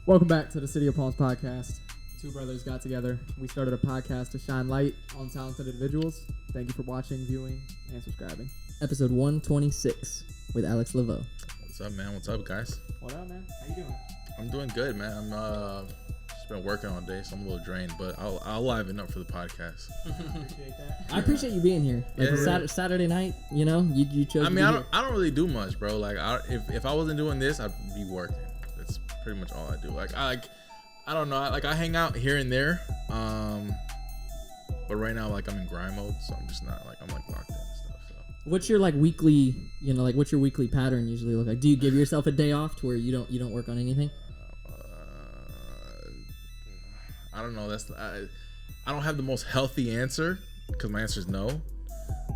Welcome back to the City of Palms podcast. Two brothers got together. We started a podcast to shine light on talented individuals. Thank you for watching, viewing, and subscribing. Episode 126 with Alex Laveau. What's up, man? What's up, guys? What up, man? How you doing? I'm doing good, man. I'm just been working all day, so I'm a little drained, but I'll liven up for the podcast. Appreciate that. I appreciate you being here. Like Saturday night, you know, you chose. I mean, I don't really do much, bro. Like, if I wasn't doing this, I'd be working. That's pretty much all I do. I don't know. I hang out here and there. But right now, like, I'm in grind mode, so I'm just not I'm locked in and stuff. So. What's your weekly? What's your weekly pattern usually look like? Do you give yourself a day off to where you don't work on anything? I don't know. I don't have the most healthy answer because my answer is no.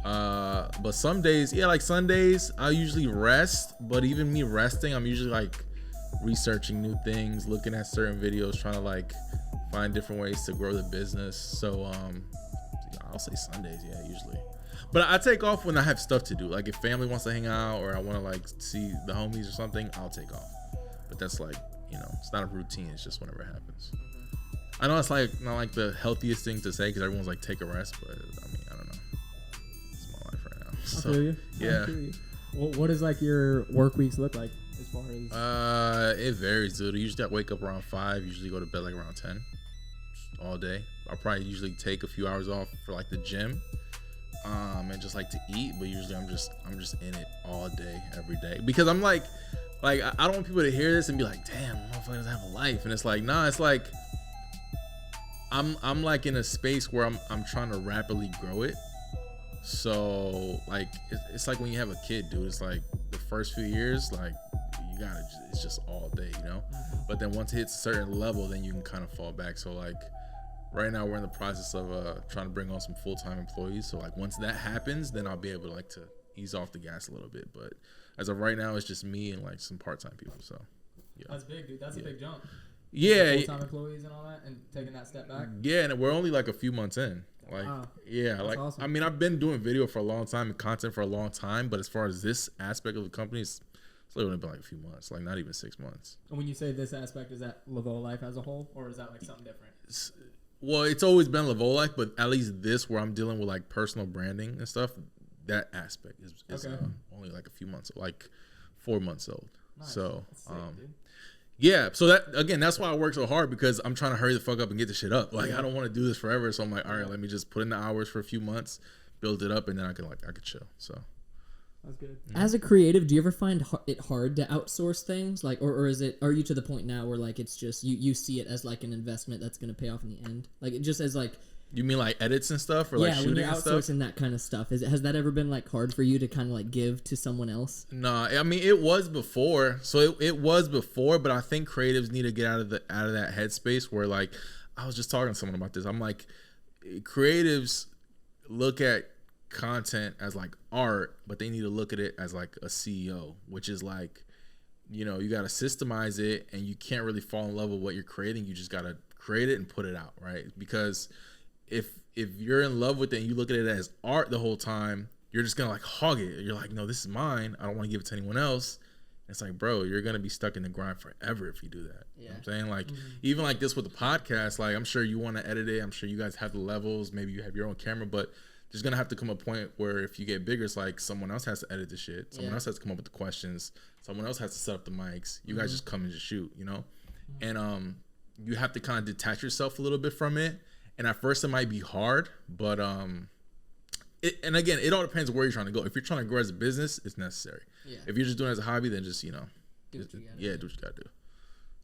But some days, like Sundays, I usually rest. But even me resting, I'm usually researching new things, looking at certain videos, trying to find different ways to grow the business. So I'll say Sundays, yeah, usually. But I take off when I have stuff to do. Like if family wants to hang out or I want to see the homies or something, I'll take off. But that's it's not a routine. It's just whenever it happens. I know it's not the healthiest thing to say because everyone's take a rest, but I mean, I don't know. It's my life right now. So, I feel you. Yeah. I feel you. Well, what does your work weeks look like as far as? It varies, dude. Usually I wake up around 5. Usually go to bed around 10. All day. I'll probably usually take a few hours off for the gym, and just to eat. But usually I'm just in it all day, every day because I'm I don't want people to hear this and be like, damn, motherfucker doesn't have a life. And it's nah, it's I'm in a space where I'm trying to rapidly grow it. So it's like when you have a kid, dude. It's the first few years, you gotta, it's just all day, you know. But then once it hits a certain level, then you can kind of fall back. So right now we're in the process of trying to bring on some full-time employees. So once that happens, then I'll be able to ease off the gas a little bit. But as of right now, it's just me and some part-time people. So yeah, That's big, dude. That's a big jump. Yeah, full-time employees and all that, and taking that step back. Yeah, and we're only a few months in. Wow. Yeah, That's awesome. I mean, I've been doing video for a long time and content for a long time, but as far as this aspect of the company, it's only been a few months, not even 6 months. And when you say this aspect, is that lavoelife as a whole, or is that something different? Well, it's always been lavoelife, but at least this, where I'm dealing with personal branding and stuff, that aspect is okay. Only a few months, 4 months old. Nice. So, that's sick, dude. Yeah, so that's why I work so hard because I'm trying to hurry the fuck up and get the shit up. I don't want to do this forever, so I'm all right, let me just put in the hours for a few months, build it up, and then I could chill. So that's good. As a creative, do you ever find it hard to outsource things, or are you to the point now where it's just you see it as an investment that's going to pay off in the end, it just as You mean edits and stuff, or yeah, shooting when you're and stuff? outsourcing that kind of stuff, has that ever been hard for you to kind of give to someone else? No, I mean it was before. So it was before, but I think creatives need to get out of that headspace where I was just talking to someone about this. I'm creatives look at content as art, but they need to look at it as a CEO, which is you got to systemize it, and you can't really fall in love with what you're creating. You just got to create it and put it out, right? Because if you're in love with it and you look at it as art the whole time, you're just gonna hog it. You're no, this is mine. I don't want to give it to anyone else. It's bro, you're gonna be stuck in the grind forever if you do that. Yeah. You know what I'm saying? Even this with the podcast, I'm sure you want to edit it. I'm sure you guys have the levels. Maybe you have your own camera, but there's gonna have to come a point where if you get bigger, it's someone else has to edit the shit. Someone else has to come up with the questions. Someone else has to set up the mics. You guys just come and just shoot, you know? And you have to kind of detach yourself a little bit from it. And at first it might be hard, but and again, it all depends where you're trying to go. If you're trying to grow as a business, it's necessary. Yeah. If you're just doing it as a hobby, then just do what you gotta do.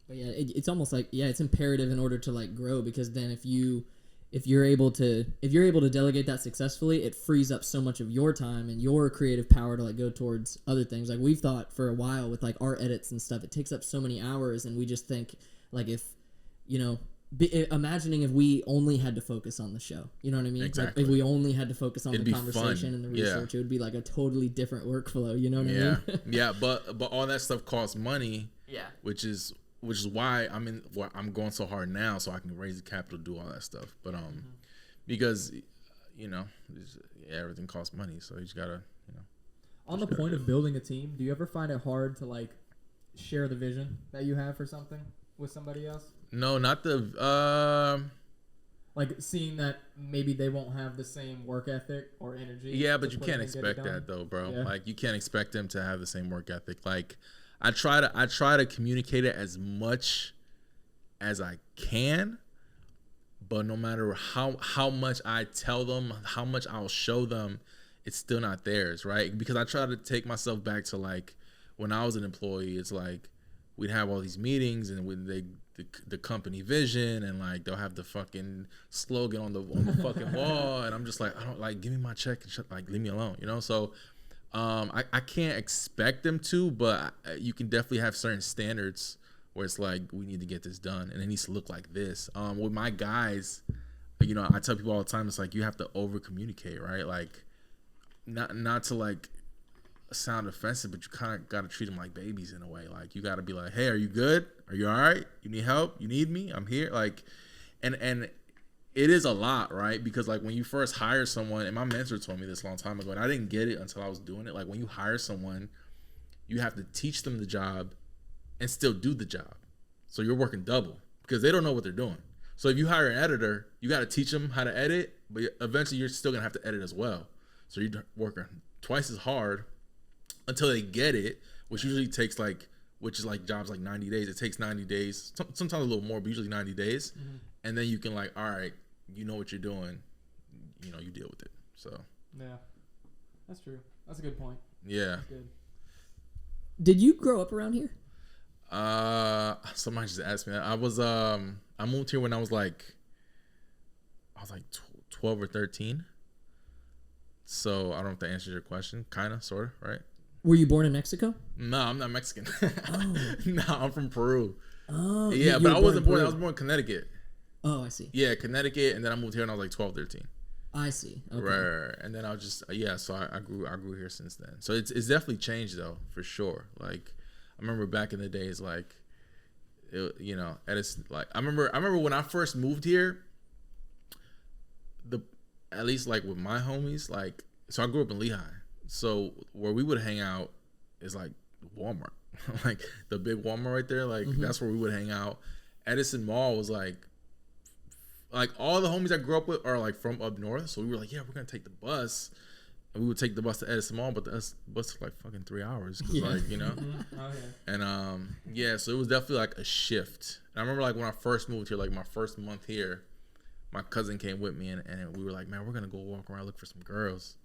But yeah, it's almost it's imperative in order to grow, because then if you're able to delegate that successfully, it frees up so much of your time and your creative power to go towards other things. We've thought for a while with our edits and stuff, it takes up so many hours, and we just think if imagining if we only had to focus on the show, you know what I mean? Exactly. If we only had to focus on the conversation fun. and the research, it would be a totally different workflow. You know what I mean? Yeah, but all that stuff costs money. Yeah. Which is why I'm going so hard now, so I can raise the capital to do all that stuff. But because everything costs money, so you just gotta On the point of building a team, do you ever find it hard to share the vision that you have for something? with somebody else? No, not the Like seeing that maybe they won't have the same work ethic or energy. Yeah, but you can't expect that though, bro. Yeah. Like you can't expect them to have the same work ethic. Like I try to communicate it as much as I can, but no matter how much I tell them, how much I'll show them, it's still not theirs, right? Because I try to take myself back to like when I was an employee. It's like we'd have all these meetings and when the company vision and like they'll have the fucking slogan on the fucking wall and I'm just like, I don't like, give me my check and like leave me alone, you know? So I can't expect them to, but you can definitely have certain standards where it's like we need to get this done and it needs to look like this. With my guys, you know, I tell people all the time, it's like you have to over communicate, right? Like not to like sound offensive, but you kind of got to treat them like babies in a way. Like you got to be like, hey, are you good? Are you all right? You need help? You need me? I'm here. Like, and it is a lot, right? Because like when you first hire someone, and my mentor told me this a long time ago, and I didn't get it until I was doing it. Like when you hire someone, you have to teach them the job and still do the job. So you're working double because they don't know what they're doing. So if you hire an editor, you got to teach them how to edit, but eventually you're still gonna have to edit as well. So you're working twice as hard until they get it, which usually takes like, which is like jobs like 90 days. It takes 90 days, sometimes a little more, but usually 90 days. Mm-hmm. And then you can like, all right, you know what you're doing, you know, you deal with it. So yeah, that's true. That's a good point. Yeah. That's good. Did you grow up around here? Somebody just asked me that. I moved here when I was like 12 or 13. So I don't know if that answers your question. Kind of, sort of, right? Were you born in Mexico? No, I'm not Mexican. Oh. No, I'm from Peru. Oh. Yeah, but I wasn't born. I was born in Connecticut. Oh, I see. Yeah, Connecticut, and then I moved here when I was like 12, 13. I see. Okay. Right. And then I was just so I grew here since then. So it's definitely changed though, for sure. Like I remember back in the days, like you know, Edison. Like I remember when I first moved here. At least like with my homies, like so I grew up in Lehigh. So where we would hang out is like Walmart, like the big Walmart right there. Like that's where we would hang out. Edison Mall was like all the homies I grew up with are like from up north. So we were like, yeah, we're gonna take the bus, and we would take the bus to Edison Mall, but the bus took like fucking 3 hours, like you know. And yeah, so it was definitely like a shift. And I remember like when I first moved here, like my first month here. My cousin came with me and we were like, man, we're gonna go walk around, look for some girls.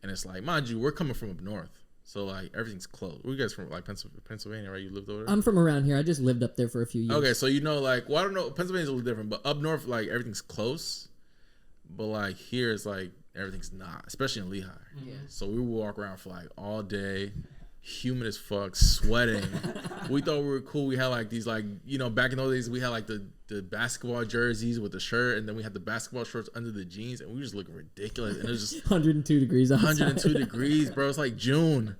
And it's like, mind you, we're coming from up north, so like everything's close. Where you guys from? Like Pennsylvania, right? You lived over there? I'm from around here. I just lived up there for a few years. Okay, so you know, like, well, I don't know. Pennsylvania's a little different, but up north, like everything's close. But like here, it's like everything's not, especially in Lehigh. Yeah. So we would walk around for like all day. Humid as fuck, sweating. We thought we were cool. We had like these, like, you know, back in those days we had like the basketball jerseys with the shirt, and then we had the basketball shorts under the jeans, and we just looking ridiculous. And it was just 102 degrees outside. 102 degrees, bro. It's like June.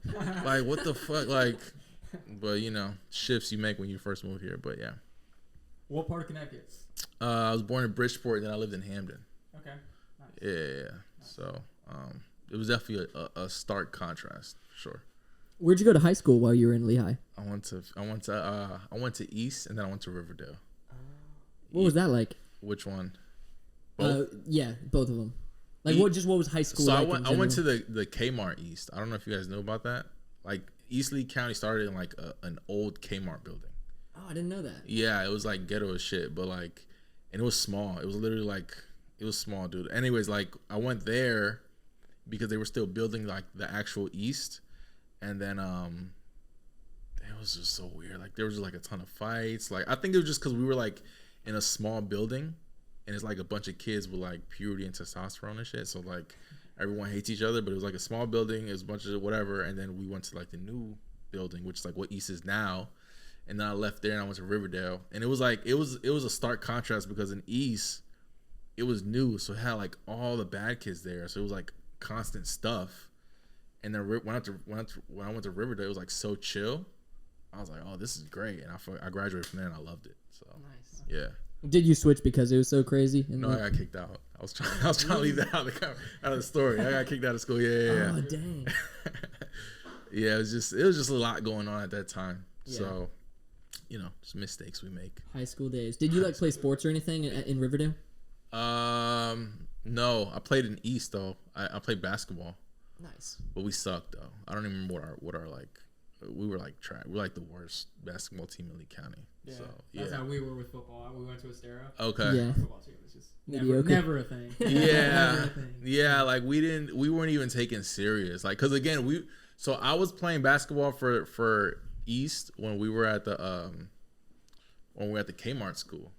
Like what the fuck, like. But you know, shifts you make when you first move here. But yeah. What part of Connecticut? I was born in Bridgeport, and then I lived in Hamden. Okay. Nice. Yeah. Nice. So it was definitely a stark contrast, for sure. Where'd you go to high school while you were in Lehigh? I went to East, and then I went to Riverdale. What was that like? Which one? Yeah, both of them. Like what was high school? So like I went to the Kmart East. I don't know if you guys know about that. Like East Lee County started in like an old Kmart building. Oh, I didn't know that. Yeah, it was like ghetto as shit, but like, and it was small. It was literally like, it was small, dude. Anyways, like I went there because they were still building like the actual East. And then it was just so weird. Like there was just like a ton of fights. Like I think it was just because we were like in a small building, and it's like a bunch of kids with like puberty and testosterone and shit. So like everyone hates each other, but it was like a small building. It was a bunch of whatever. And then we went to like the new building, which is like what East is now. And then I left there and I went to Riverdale. And it was like it was a stark contrast because in East it was new, so it had like all the bad kids there. So it was like constant stuff. And then when I went to Riverdale, it was like so chill. I was like, oh, this is greght. And I graduated from there and I loved it. So nice. Yeah. Did you switch because it was so crazy? No, I got kicked out. I was trying to leave that out of the story. I got kicked out of school. Yeah. Oh dang. Yeah, it was just a lot going on at that time. Yeah. So just mistakes we make. High school days. Did you like play sports or anything in Riverdale? No, I played in East though. I played basketball. Nice. But we sucked though. I don't even remember what our like. We were like we were like the worst basketball team in Lee County. Yeah, so that's how we were with football. We went to Estero. Okay. Yeah. Football team was just Mediocre. never a thing. Yeah. Never a thing. Yeah, like we weren't even taken serious. Like, cause again, so I was playing basketball for East when we were at the Kmart school.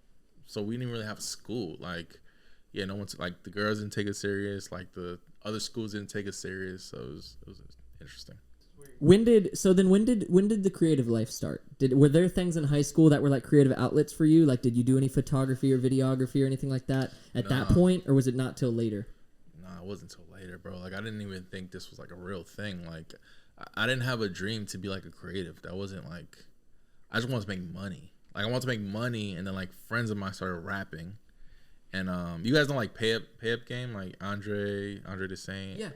So we didn't really have a school. Like, yeah, no one's like the girls didn't take it serious. Like the other schools didn't take it serious. So it was interesting. When did the creative life start? Were there things in high school that were like creative outlets for you? Like, did you do any photography or videography or anything like that at that point, or was it not till later? Nah, it wasn't till later, bro. Like, I didn't even think this was like a real thing. Like, I didn't have a dream to be like a creative. That wasn't like. I just wanted to make money. Like, I wanted to make money, and then like friends of mine started rapping, and you guys know like pay up game, like Andre the Saint. Yeah.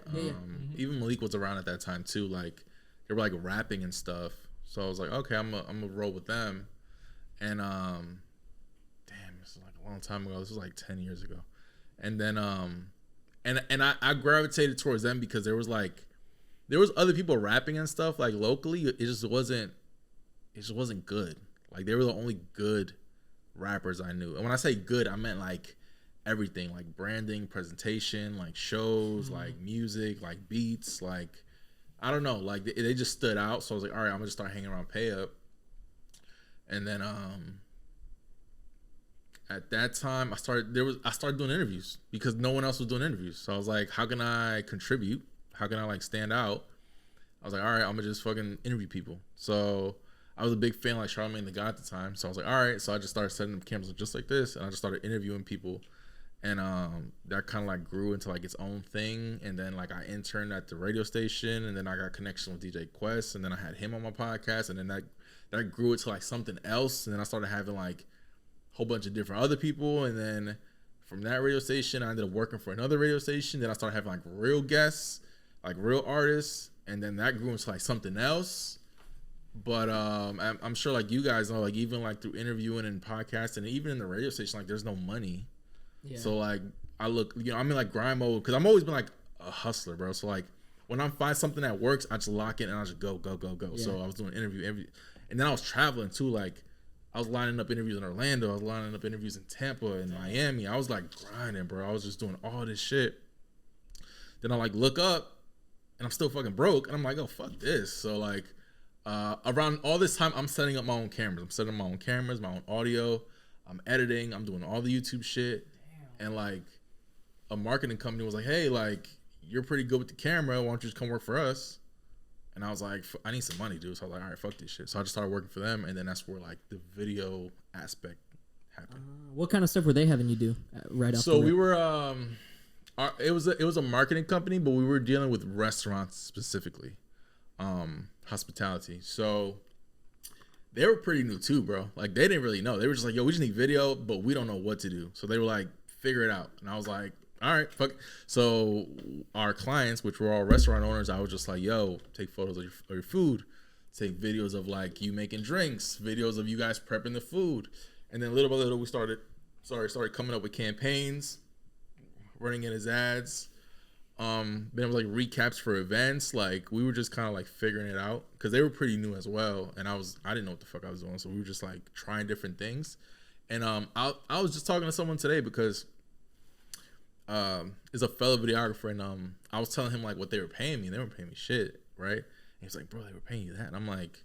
Even Malik was around at that time too. Like. They were like rapping and stuff, so I was like, okay, I'm gonna roll with them, and damn, this is like a long time ago. This was like 10 years ago, and then and I gravitated towards them because there was other people rapping and stuff like locally. It just wasn't good. Like they were the only good rappers I knew, and when I say good, I meant like everything, like branding, presentation, like shows, like music, like beats, like. I don't know, like they just stood out, so I was like, all right, I'm gonna just start hanging around Pay Up, and then at that time I started doing interviews because no one else was doing interviews, so I was like, how can I contribute? How can I like stand out? I was like, all right, I'm gonna just fucking interview people. So I was a big fan of, like Charlamagne the God at the time, so I was like, all right, so I just started setting up cameras just like this, and I just started interviewing people. And that kind of like grew into like its own thing, and then like I interned at the radio station, and then I got connection with DJ Quest, and then I had him on my podcast, and then that grew into like something else, and then I started having like a whole bunch of different other people, and then from that radio station I ended up working for another radio station. Then I started having like real guests, like real artists, and then that grew into like something else. But I'm sure like you guys know, like even like through interviewing and podcasting, and even in the radio station, like there's no money. Yeah. So like I'm in like grind mode because I've always been like a hustler, bro. So like when I find something that works, I just lock it and I just go. Yeah. So I was doing and then I was traveling too. Like I was lining up interviews in Orlando. I was lining up interviews in Tampa and Miami. I was like grinding, bro. I was just doing all this shit. Then I like look up and I'm still fucking broke, and I'm like, oh fuck this. So like around all this time, I'm setting up my own cameras. I'm setting up my own cameras, my own audio. I'm editing. I'm doing all the YouTube shit. And like a marketing company was like, hey, like you're pretty good with the camera. Why don't you just come work for us? And I was like, I need some money, dude. So I was like, all right, fuck this shit. So I just started working for them. And then that's where like the video aspect happened. What kind of stuff were they having you do right off? So we were, it was a marketing company, but we were dealing with restaurants specifically, hospitality. So they were pretty new too, bro. Like they didn't really know. They were just like, yo, we just need video, but we don't know what to do. So they were like, figure it out. And I was like, all right, fuck. So our clients, which were all restaurant owners, I was just like, yo, take photos of your food, take videos of like you making drinks, videos of you guys prepping the food. And then little by little we started coming up with campaigns, running it as ads. Then it was like recaps for events. Like we were just kind of like figuring it out because they were pretty new as well, and I didn't know what the fuck I was doing. So we were just like trying different things. And I was just talking to someone today because is a fellow videographer, and I was telling him like what they were paying me. They weren't paying me shit, right? And he was like, bro, they were paying you that, and I'm like,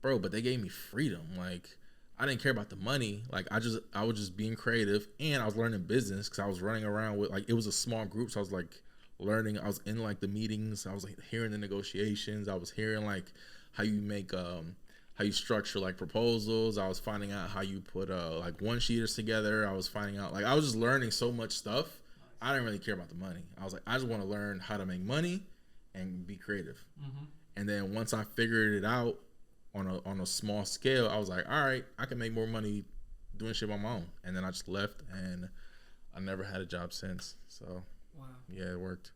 bro, but they gave me freedom. Like I didn't care about the money. Like I was just being creative, and I was learning business because I was running around with like, it was a small group, so I was like learning. I was in like the meetings. I was like hearing the negotiations. I was hearing like how you make how you structure like proposals. I was finding out how you put like one-sheeters together. I was finding out, like I was just learning so much stuff. I didn't really care about the money. I was like, I just want to learn how to make money and be creative. Mm-hmm. And then once I figured it out on a small scale, I was like, all right, I can make more money doing shit on my own. And then I just left, and I never had a job since. So wow, yeah, it worked.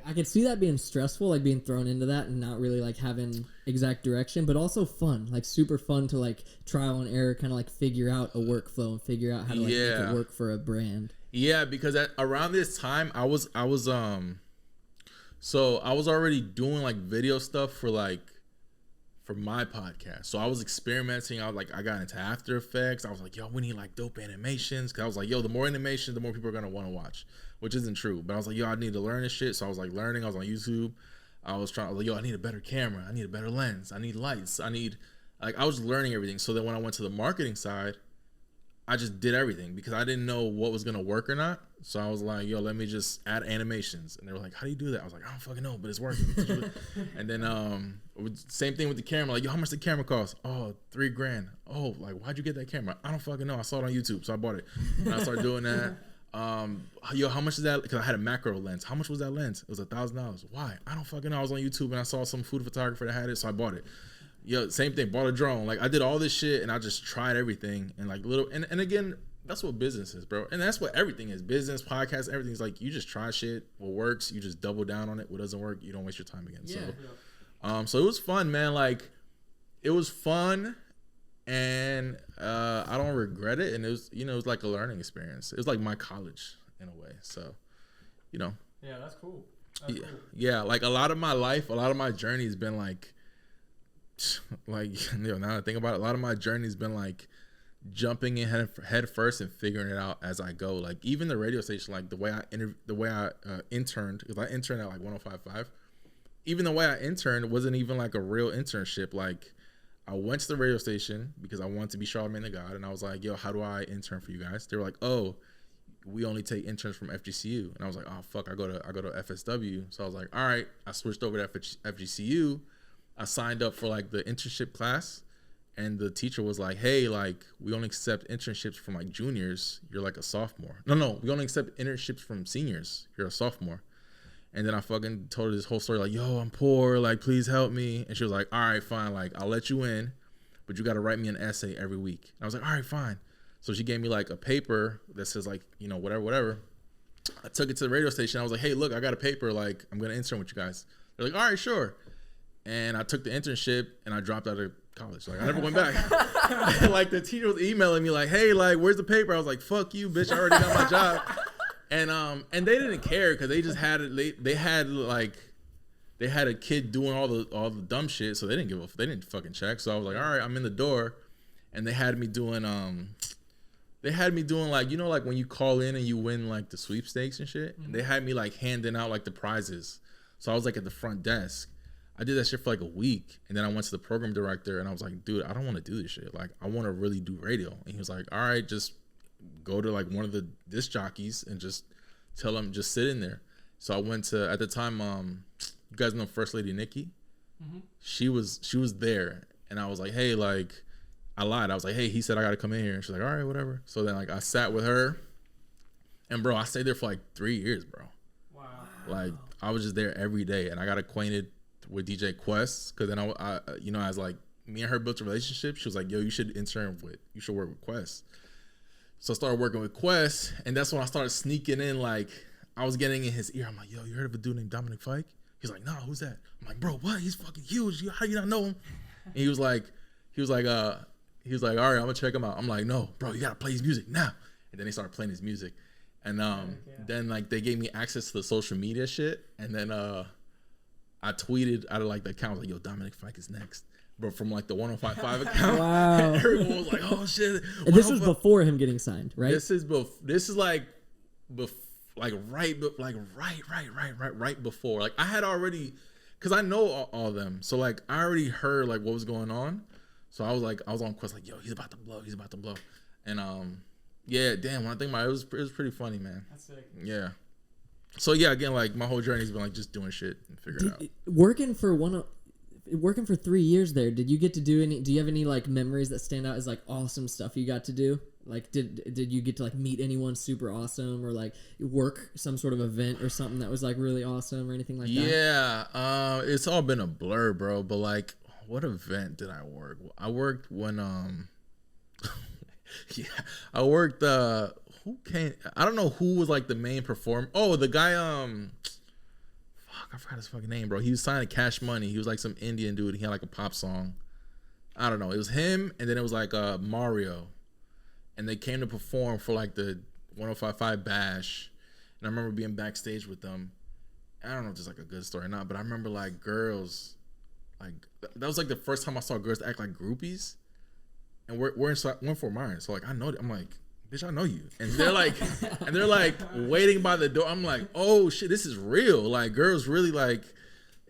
I could see that being stressful, like being thrown into that and not really like having exact direction, but also fun, like super fun to like trial and error, kind of like figure out a workflow and figure out how to like make it work for a brand. Yeah, because around this time I was already doing like video stuff for my podcast. So I was experimenting. I got into After Effects. I was like, yo, we need like dope animations. Cause I was like, yo, the more animation, the more people are gonna want to watch, which isn't true. But I was like, yo, I need to learn this shit. So I was like learning. I was on YouTube. I was like, yo, I need a better camera. I need a better lens. I need lights. I was learning everything. So then when I went to the marketing side, I just did everything because I didn't know what was gonna work or not. So I was like, yo, let me just add animations. And they were like, how do you do that? I was like, I don't fucking know, but it's working. And then same thing with the camera. Like, yo, how much the camera cost? Oh, $3,000. Oh, like, why'd you get that camera? I don't fucking know. I saw it on YouTube, so I bought it. And I started doing that. Yo, how much is that? Because I had a macro lens. How much was that lens? It was $1,000. Why? I don't fucking know. I was on YouTube and I saw some food photographer that had it, so I bought it. Yo, same thing. Bought a drone. Like, I did all this shit and I just tried everything and like and again, that's what business is, bro. And that's what everything is. Business, podcast, everything's like you just try shit. What works, you just double down on it. What doesn't work, you don't waste your time again. Yeah. So it was fun, man. Like, it was fun, and I don't regret it. And it was, it was like a learning experience. It was like my college in a way. So, Yeah, that's cool. Cool. Yeah. Like a lot of my life, a lot of my journey has been like now that I think about it, a lot of my journey has been like jumping in head first and figuring it out as I go. Like even the radio station, like the way I interned, because I interned at like 105.5. Even the way I interned wasn't even like a real internship. Like I went to the radio station because I wanted to be Charlamagne the God, and I was like, yo, how do I intern for you guys? They were like, oh, we only take interns from FGCU. And I was like, oh fuck, I go to FSW. So I was like, all right, I switched over to FGCU. I signed up for like the internship class. And the teacher was like, hey, like, we only accept internships from like juniors. You're like a sophomore. No, we only accept internships from seniors. You're a sophomore. And then I fucking told her this whole story, like, yo, I'm poor. Like, please help me. And she was like, all right, fine. Like, I'll let you in, but you got to write me an essay every week. And I was like, all right, fine. So she gave me like a paper that says like, whatever. I took it to the radio station. I was like, hey, look, I got a paper. Like, I'm going to intern with you guys. They're like, all right, sure. And I took the internship and I dropped out of college. Like, I never went back. Like, the teacher was emailing me like, hey, like, where's the paper? I was like, fuck you, bitch. I already got my job. And they didn't care because they just had it. They had a kid doing all the dumb shit, so they didn't fucking check. So I was like, all right, I'm in the door, and they had me doing like, like when you call in and you win like the sweepstakes and shit. Mm-hmm. And they had me like handing out like the prizes. So I was like at the front desk. I did that shit for like a week, and then I went to the program director and I was like, dude, I don't want to do this shit. Like, I want to really do radio. And he was like, all right, just go to like one of the disc jockeys and just tell them, just sit in there. So I went to, at the time, you guys know First Lady Nikki? Mm-hmm. She was there, and I was like, hey, like, I lied. I was like, hey, he said I got to come in here. And she's like, all right, whatever. So then like I sat with her, and bro, I stayed there for like 3 years, bro. Wow. Like, I was just there every day, and I got acquainted with DJ Quest, because then I as like me and her built a relationship. She was like, yo, you should work with Quest. So I started working with Quest, and that's when I started sneaking in. Like, I was getting in his ear. I'm like, yo, you heard of a dude named Dominic Fike? He's like, no, who's that? I'm like, bro, what? He's fucking huge. How you not know him? And he was like, all right, I'm gonna check him out. I'm like, no, bro, you gotta play his music now. And then they started playing his music, and then like they gave me access to the social media shit, and then I tweeted out of like the account, like, yo, Dominic Fike is next. But from like the 105.5 account, wow. And everyone was like, oh shit. And this was before him getting signed, right? This is right before. Like, I had already, because I know all of them. So like I already heard like what was going on. So I was on Quest like, yo, he's about to blow. And yeah, damn, when I think about it, it was pretty funny, man. That's sick. Yeah. So yeah, again, like my whole journey's been like just doing shit and figuring it out. Working for 3 years there, did you get to do you have any like memories that stand out as like awesome stuff you got to do? Like, did you get to like meet anyone super awesome, or like work some sort of event or something that was like really awesome or anything like that? Yeah, it's all been a blur, bro. But like, what event did I work? I worked when yeah, I worked who came? I don't know who was like the main performer. Oh, the guy I forgot his fucking name, bro. He was signed to Cash Money. He was like some Indian dude. He had like a pop song. I don't know. It was him, and then it was like Mario, and they came to perform for like the 105.5 Bash, and I remember being backstage with them. I don't know if this is like a good story or not, but I remember like girls, like that was like the first time I saw girls act like groupies, and we're in Fort Myers, so like I know, I'm like, bitch, I know you, and they're like waiting by the door. I'm like, oh shit, this is real. Like girls really like.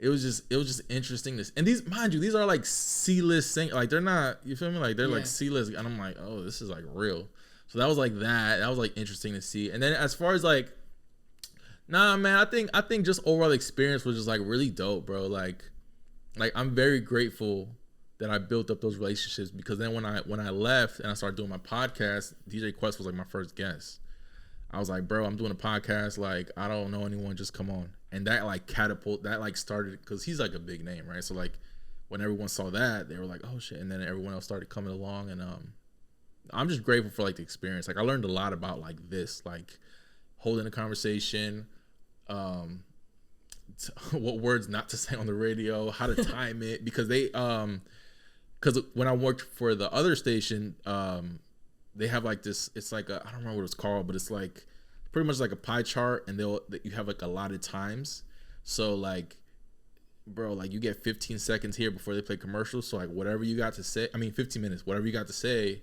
It was just interesting. And these, mind you, these are like C-list singers. Like they're not, you feel me? Like they're like C-list, and I'm like, oh, this is like real. So that was like that. That was like interesting to see. And then as far as like, nah, man, I think just overall experience was just like really dope, bro. Like I'm very grateful that I built up those relationships, because then when I left and I started doing my podcast, DJ Quest was like my first guest. I was like, bro, I'm doing a podcast. Like, I don't know anyone. Just come on. And that like started, because he's like a big name, right? So like when everyone saw that, they were like, oh shit. And then everyone else started coming along, and I'm just grateful for like the experience. Like I learned a lot about like this, like holding a conversation, what words not to say on the radio, how to time it, because because when I worked for the other station, they have like this, it's like I don't remember what it's called, but it's like pretty much like a pie chart, and you have like allotted times. So like, bro, like you get 15 seconds here before they play commercials. So like whatever you got to say, 15 minutes, whatever you got to say,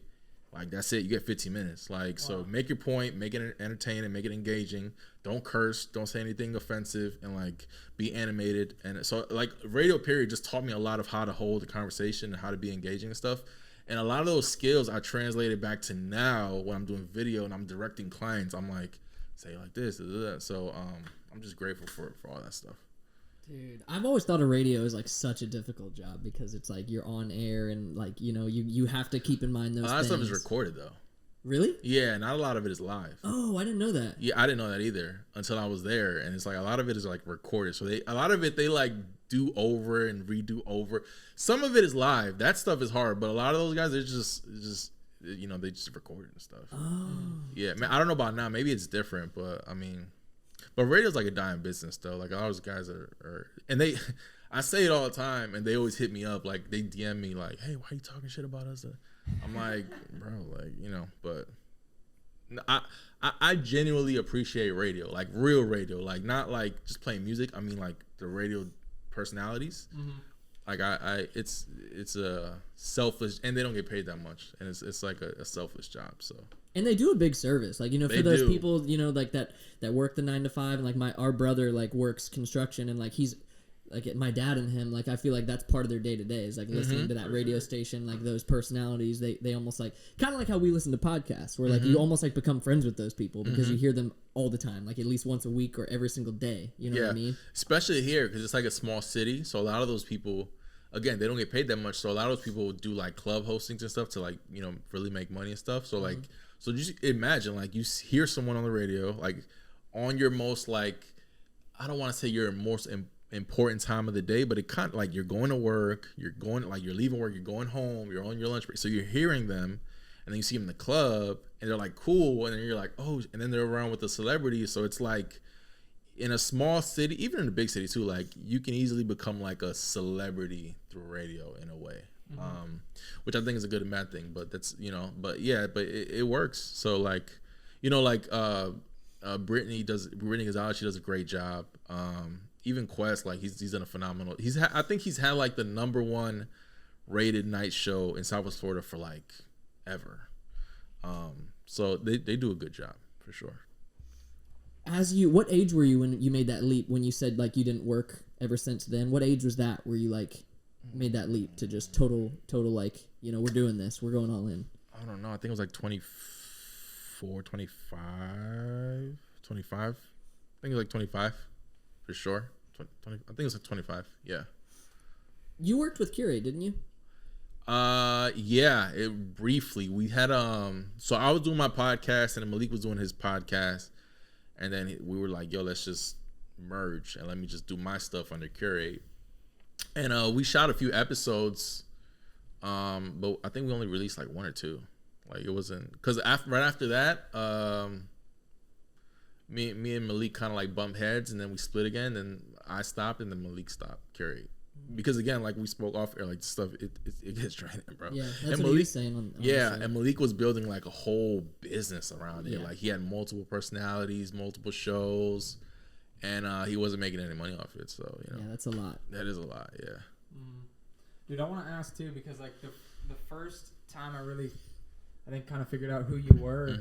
like that's it. You get 15 minutes. Like, wow. So make your point, make it entertaining, make it engaging. Don't curse, don't say anything offensive, and like be animated. And so like radio period just taught me a lot of how to hold a conversation and how to be engaging and stuff. And a lot of those skills I translated back to now when I'm doing video and I'm directing clients. I'm like, say it like this, that. So I'm just grateful for all that stuff. Dude, I've always thought of radio is like such a difficult job, because it's like you're on air, and like, you know, you have to keep in mind those things. A lot of stuff is recorded though. Really? Yeah, not a lot of it is live. Oh, I didn't know that. Yeah, I didn't know that either until I was there. And it's like a lot of it is like recorded. So a lot of it they like do over and redo over. Some of it is live. That stuff is hard, but a lot of those guys, they're just you know, they just record it and stuff. Oh. Yeah, man, I don't know about now. Maybe it's different, but but radio's like a dying business though. Like all those guys are and they, I say it all the time, and they always hit me up. Like they DM me like, hey, why are you talking shit about us? I'm like, bro, like, you know, but I genuinely appreciate radio, like real radio, like not like just playing music. I mean like the radio personalities. Mm-hmm. Like it's a selfless, and they don't get paid that much, and it's like a selfless job. So. And they do a big service, like, you know, for those people, you know, like that work the 9 to 5, and like our brother like works construction, and like he's like my dad and him, like I feel like that's part of their day to day is like listening to that radio station, like those personalities. They almost like kind of like how we listen to podcasts, where like you almost like become friends with those people because you hear them all the time, like at least once a week or every single day. You know what I mean? Especially here, because it's like a small city, so a lot of those people, again, they don't get paid that much, so a lot of those people do like club hostings and stuff to like, you know, really make money and stuff. So like, so just imagine like you hear someone on the radio like on your most like, I don't want to say your most important time of the day, but it kind of like you're going to work, you're leaving work, you're going home, you're on your lunch break, so you're hearing them, and then you see them in the club, and they're like cool, and then you're like, oh, and then they're around with the celebrities. So it's like in a small city, even in a big city too, like you can easily become like a celebrity through radio in a way, which I think is a good and bad thing, but that's, you know, but yeah, but it works. So like, you know, like Brittany Gonzalez, she does a great job. Even Quest, like he's done a phenomenal. I think he's had like the #1 rated night show in Southwest Florida for like ever. So they do a good job for sure. What age were you when you made that leap? When you said like you didn't work ever since then, what age was that where you like made that leap to just total like, you know, we're doing this, we're going all in? I don't know. I think it was like 24, 25. I think it was like 25 for sure. 20, I think it was like 25. Yeah. You worked with Curie, didn't you? Yeah. Briefly, we had so I was doing my podcast, and then Malik was doing his podcast, and then we were like, yo, let's just merge and let me just do my stuff under Curie. And we shot a few episodes, but I think we only released like 1 or 2. Like it wasn't, because right after that, me and Malik kind of like bumped heads, and then we split again. Then I stopped, and then Malik stopped carrying. Because again, like we spoke off air, like stuff it gets draining, bro. Yeah, that's and what Malik, he was saying. On and Malik was building like a whole business around it. Like he had multiple personalities, multiple shows, and he wasn't making any money off it. So yeah, that's a lot. That is a lot. Yeah. Dude, I want to ask too, because like the first time I think kind of figured out who you were.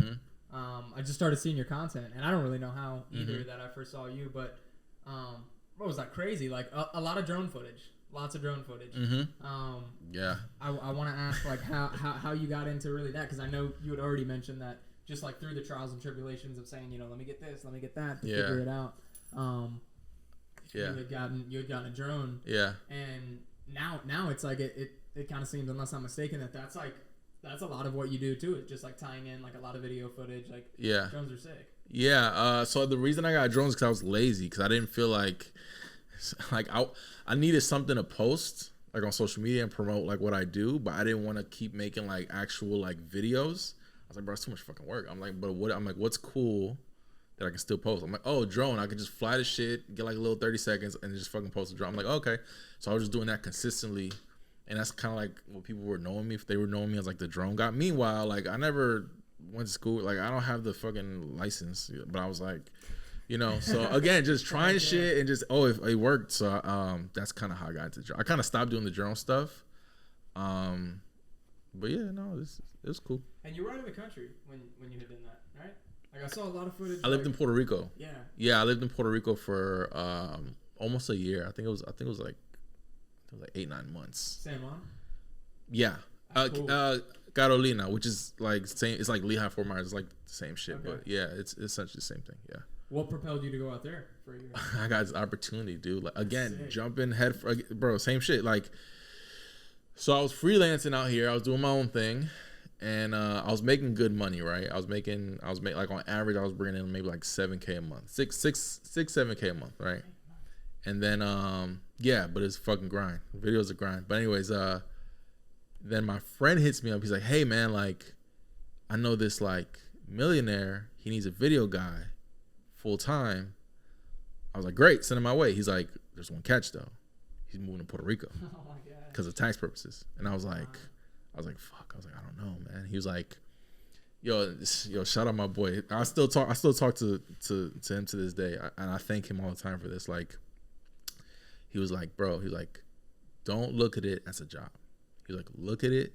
I just started seeing your content, and I don't really know how either that I first saw you, but what was that crazy? Like a lot of drone footage, lots of drone footage. Yeah. I want to ask like how you got into really that, because I know you had already mentioned that just like through the trials and tribulations of saying, let me get this, let me get that to figure it out. You had gotten a drone. Yeah. And now it's like it kind of seems, unless I'm mistaken, that's a lot of what you do too. It's just like tying in like a lot of video footage. Like drones are sick. Yeah. So the reason I got drones because I was lazy, because I didn't feel like I needed something to post like on social media and promote like what I do, but I didn't want to keep making like actual like videos. I was like, bro, it's too much fucking work. I'm like, what's cool that I can still post? I'm like, oh, drone. I can just fly the shit, get like a little 30 seconds, and just fucking post a drone. I'm like, okay. So I was just doing that consistently. And that's kind of like what people were knowing me. If they were knowing me as like the drone guy. Meanwhile, like I never went to school. Like I don't have the fucking license. But I was like, So again, just trying shit and just it worked. So that's kind of how I got into drone. I kind of stopped doing the drone stuff. But yeah, no, it was cool. And you were out of the country when you had done that, right? Like I saw a lot of footage. I lived in Puerto Rico. Yeah. Yeah, I lived in Puerto Rico for almost a year. I think it was like 8-9 months. San Juan? Yeah. Cool. Carolina, which is like same. It's like Lehigh, Fort Myers. It's like the same shit, Okay. but yeah, it's essentially the same thing. Yeah. What propelled you to go out there for a year? I got this opportunity, dude. Like again, Sick. jumping head for, bro. Same shit. Like, so I was freelancing out here. I was doing my own thing, and I was making good money. Right. I was making like on average, I was bringing in maybe like $7K a month, 7K a month. Right. And then but it's fucking grind. Videos are grind. But anyways, then my friend hits me up. He's like, hey man, like I know this like millionaire. He needs a video guy full time. I was like, great, send him my way. He's like, there's one catch though. He's moving to Puerto Rico. Oh my god. Because of tax purposes. And I was like, fuck. I was like, I don't know, man. He was like, yo, shout out my boy. I still talk to him to this day, and I thank him all the time for this. Like, he was like, bro, he's like, don't look at it as a job. He's like, look at it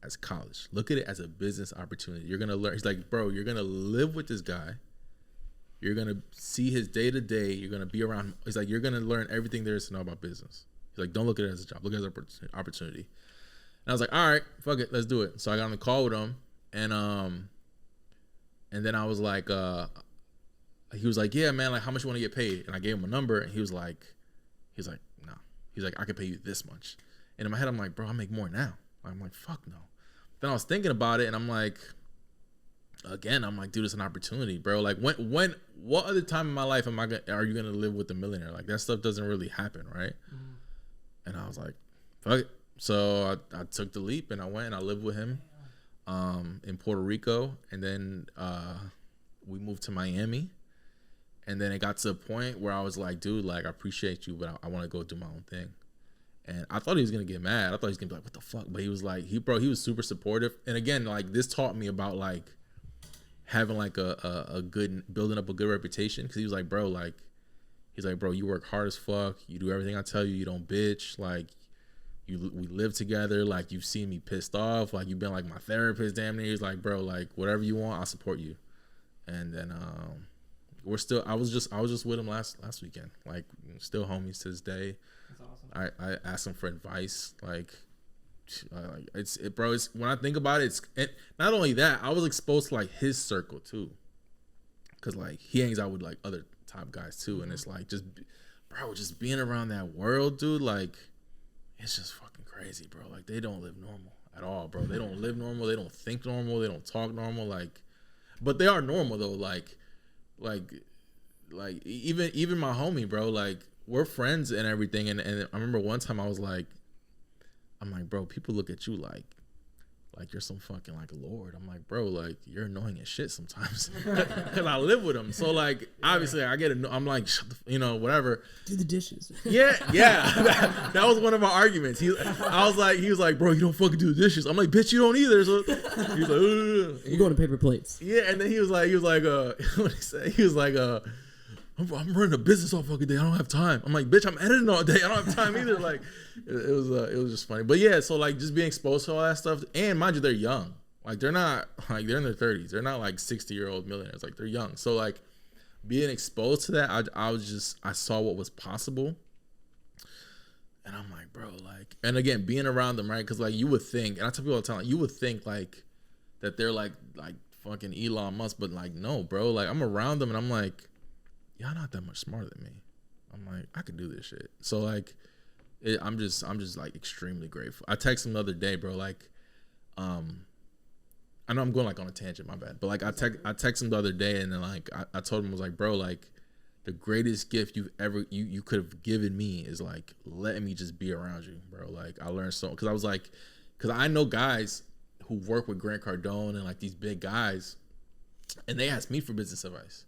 as college. Look at it as a business opportunity. You're gonna learn. He's like, bro, you're gonna live with this guy. You're gonna see his day to day. You're gonna be around him. He's like, you're gonna learn everything there is to know about business. He's like, don't look at it as a job. Look at it as an opportunity. And I was like, all right, fuck it, let's do it. So I got on the call with him, and then I was like, he was like, yeah, man, like how much you want to get paid? And I gave him a number, and he was like, no. He's like, I can pay you this much. And in my head, I'm like, bro, I make more now. I'm like, fuck no. Then I was thinking about it, and I'm like, dude, it's an opportunity, bro. Like, what other time in my life are you gonna live with a millionaire? Like, that stuff doesn't really happen, right? Mm-hmm. And I was like, fuck it. So I took the leap, and I went and I lived with him in Puerto Rico, and then we moved to Miami. And then it got to a point where I was like, dude, like, I appreciate you, but I want to go do my own thing. And I thought he was going to get mad. I thought he was going to be like, what the fuck? But he was like, he was super supportive. And again, like, this taught me about, like, having, like, building up a good reputation. Because he was like, bro, like, you work hard as fuck. You do everything I tell you. You don't bitch. Like, we live together. Like, you've seen me pissed off. Like, you've been, like, my therapist damn near. He's like, bro, like, whatever you want, I'll support you. And then, I was just with him last weekend. Like, still homies to this day. That's awesome. I asked him for advice. Like, it's when I think about it, not only that, I was exposed to like his circle too. Cause like he hangs out with like other top guys too. And it's like just being around that world, dude, like it's just fucking crazy, bro. Like they don't live normal at all, bro. They don't live normal. They don't think normal. They don't talk normal. Like, but they are normal though. Like even my homie, bro, like we're friends and everything. And I remember one time I'm like, bro, people look at you like like you're some fucking like lord. I'm like, bro, like you're annoying as shit sometimes because I live with him. So like obviously I get I'm like, you know, whatever. Do the dishes. Yeah. That was one of my arguments. He was like, bro, you don't fucking do the dishes. I'm like, bitch, you don't either. So he's like, you're going to paper plates. Yeah, and then he was like, what did he say? He was like, I'm running a business all fucking day. I don't have time. I'm like, bitch, I'm editing all day. I don't have time either. Like, it was just funny. But yeah, so like just being exposed to all that stuff, and mind you, they're young. Like they're not like they're in their 30s. They're not like 60-year-old millionaires. Like they're young. So like being exposed to that, I saw what was possible, and I'm like, bro, like, and again, being around them, right? Because like you would think, and I tell people all the time, like, you would think like that they're like fucking Elon Musk, but like no, bro. Like I'm around them, and I'm like, y'all not that much smarter than me. I'm like, I could do this shit. So like, I'm just like extremely grateful. I texted him the other day, bro. Like, I know I'm going like on a tangent, my bad. But like, I texted him the other day, and then like, I told him, I was like, bro, like, the greatest gift you could have given me is like letting me just be around you, bro. Like, I learned so, because I was like, because I know guys who work with Grant Cardone and like these big guys, and they ask me for business advice.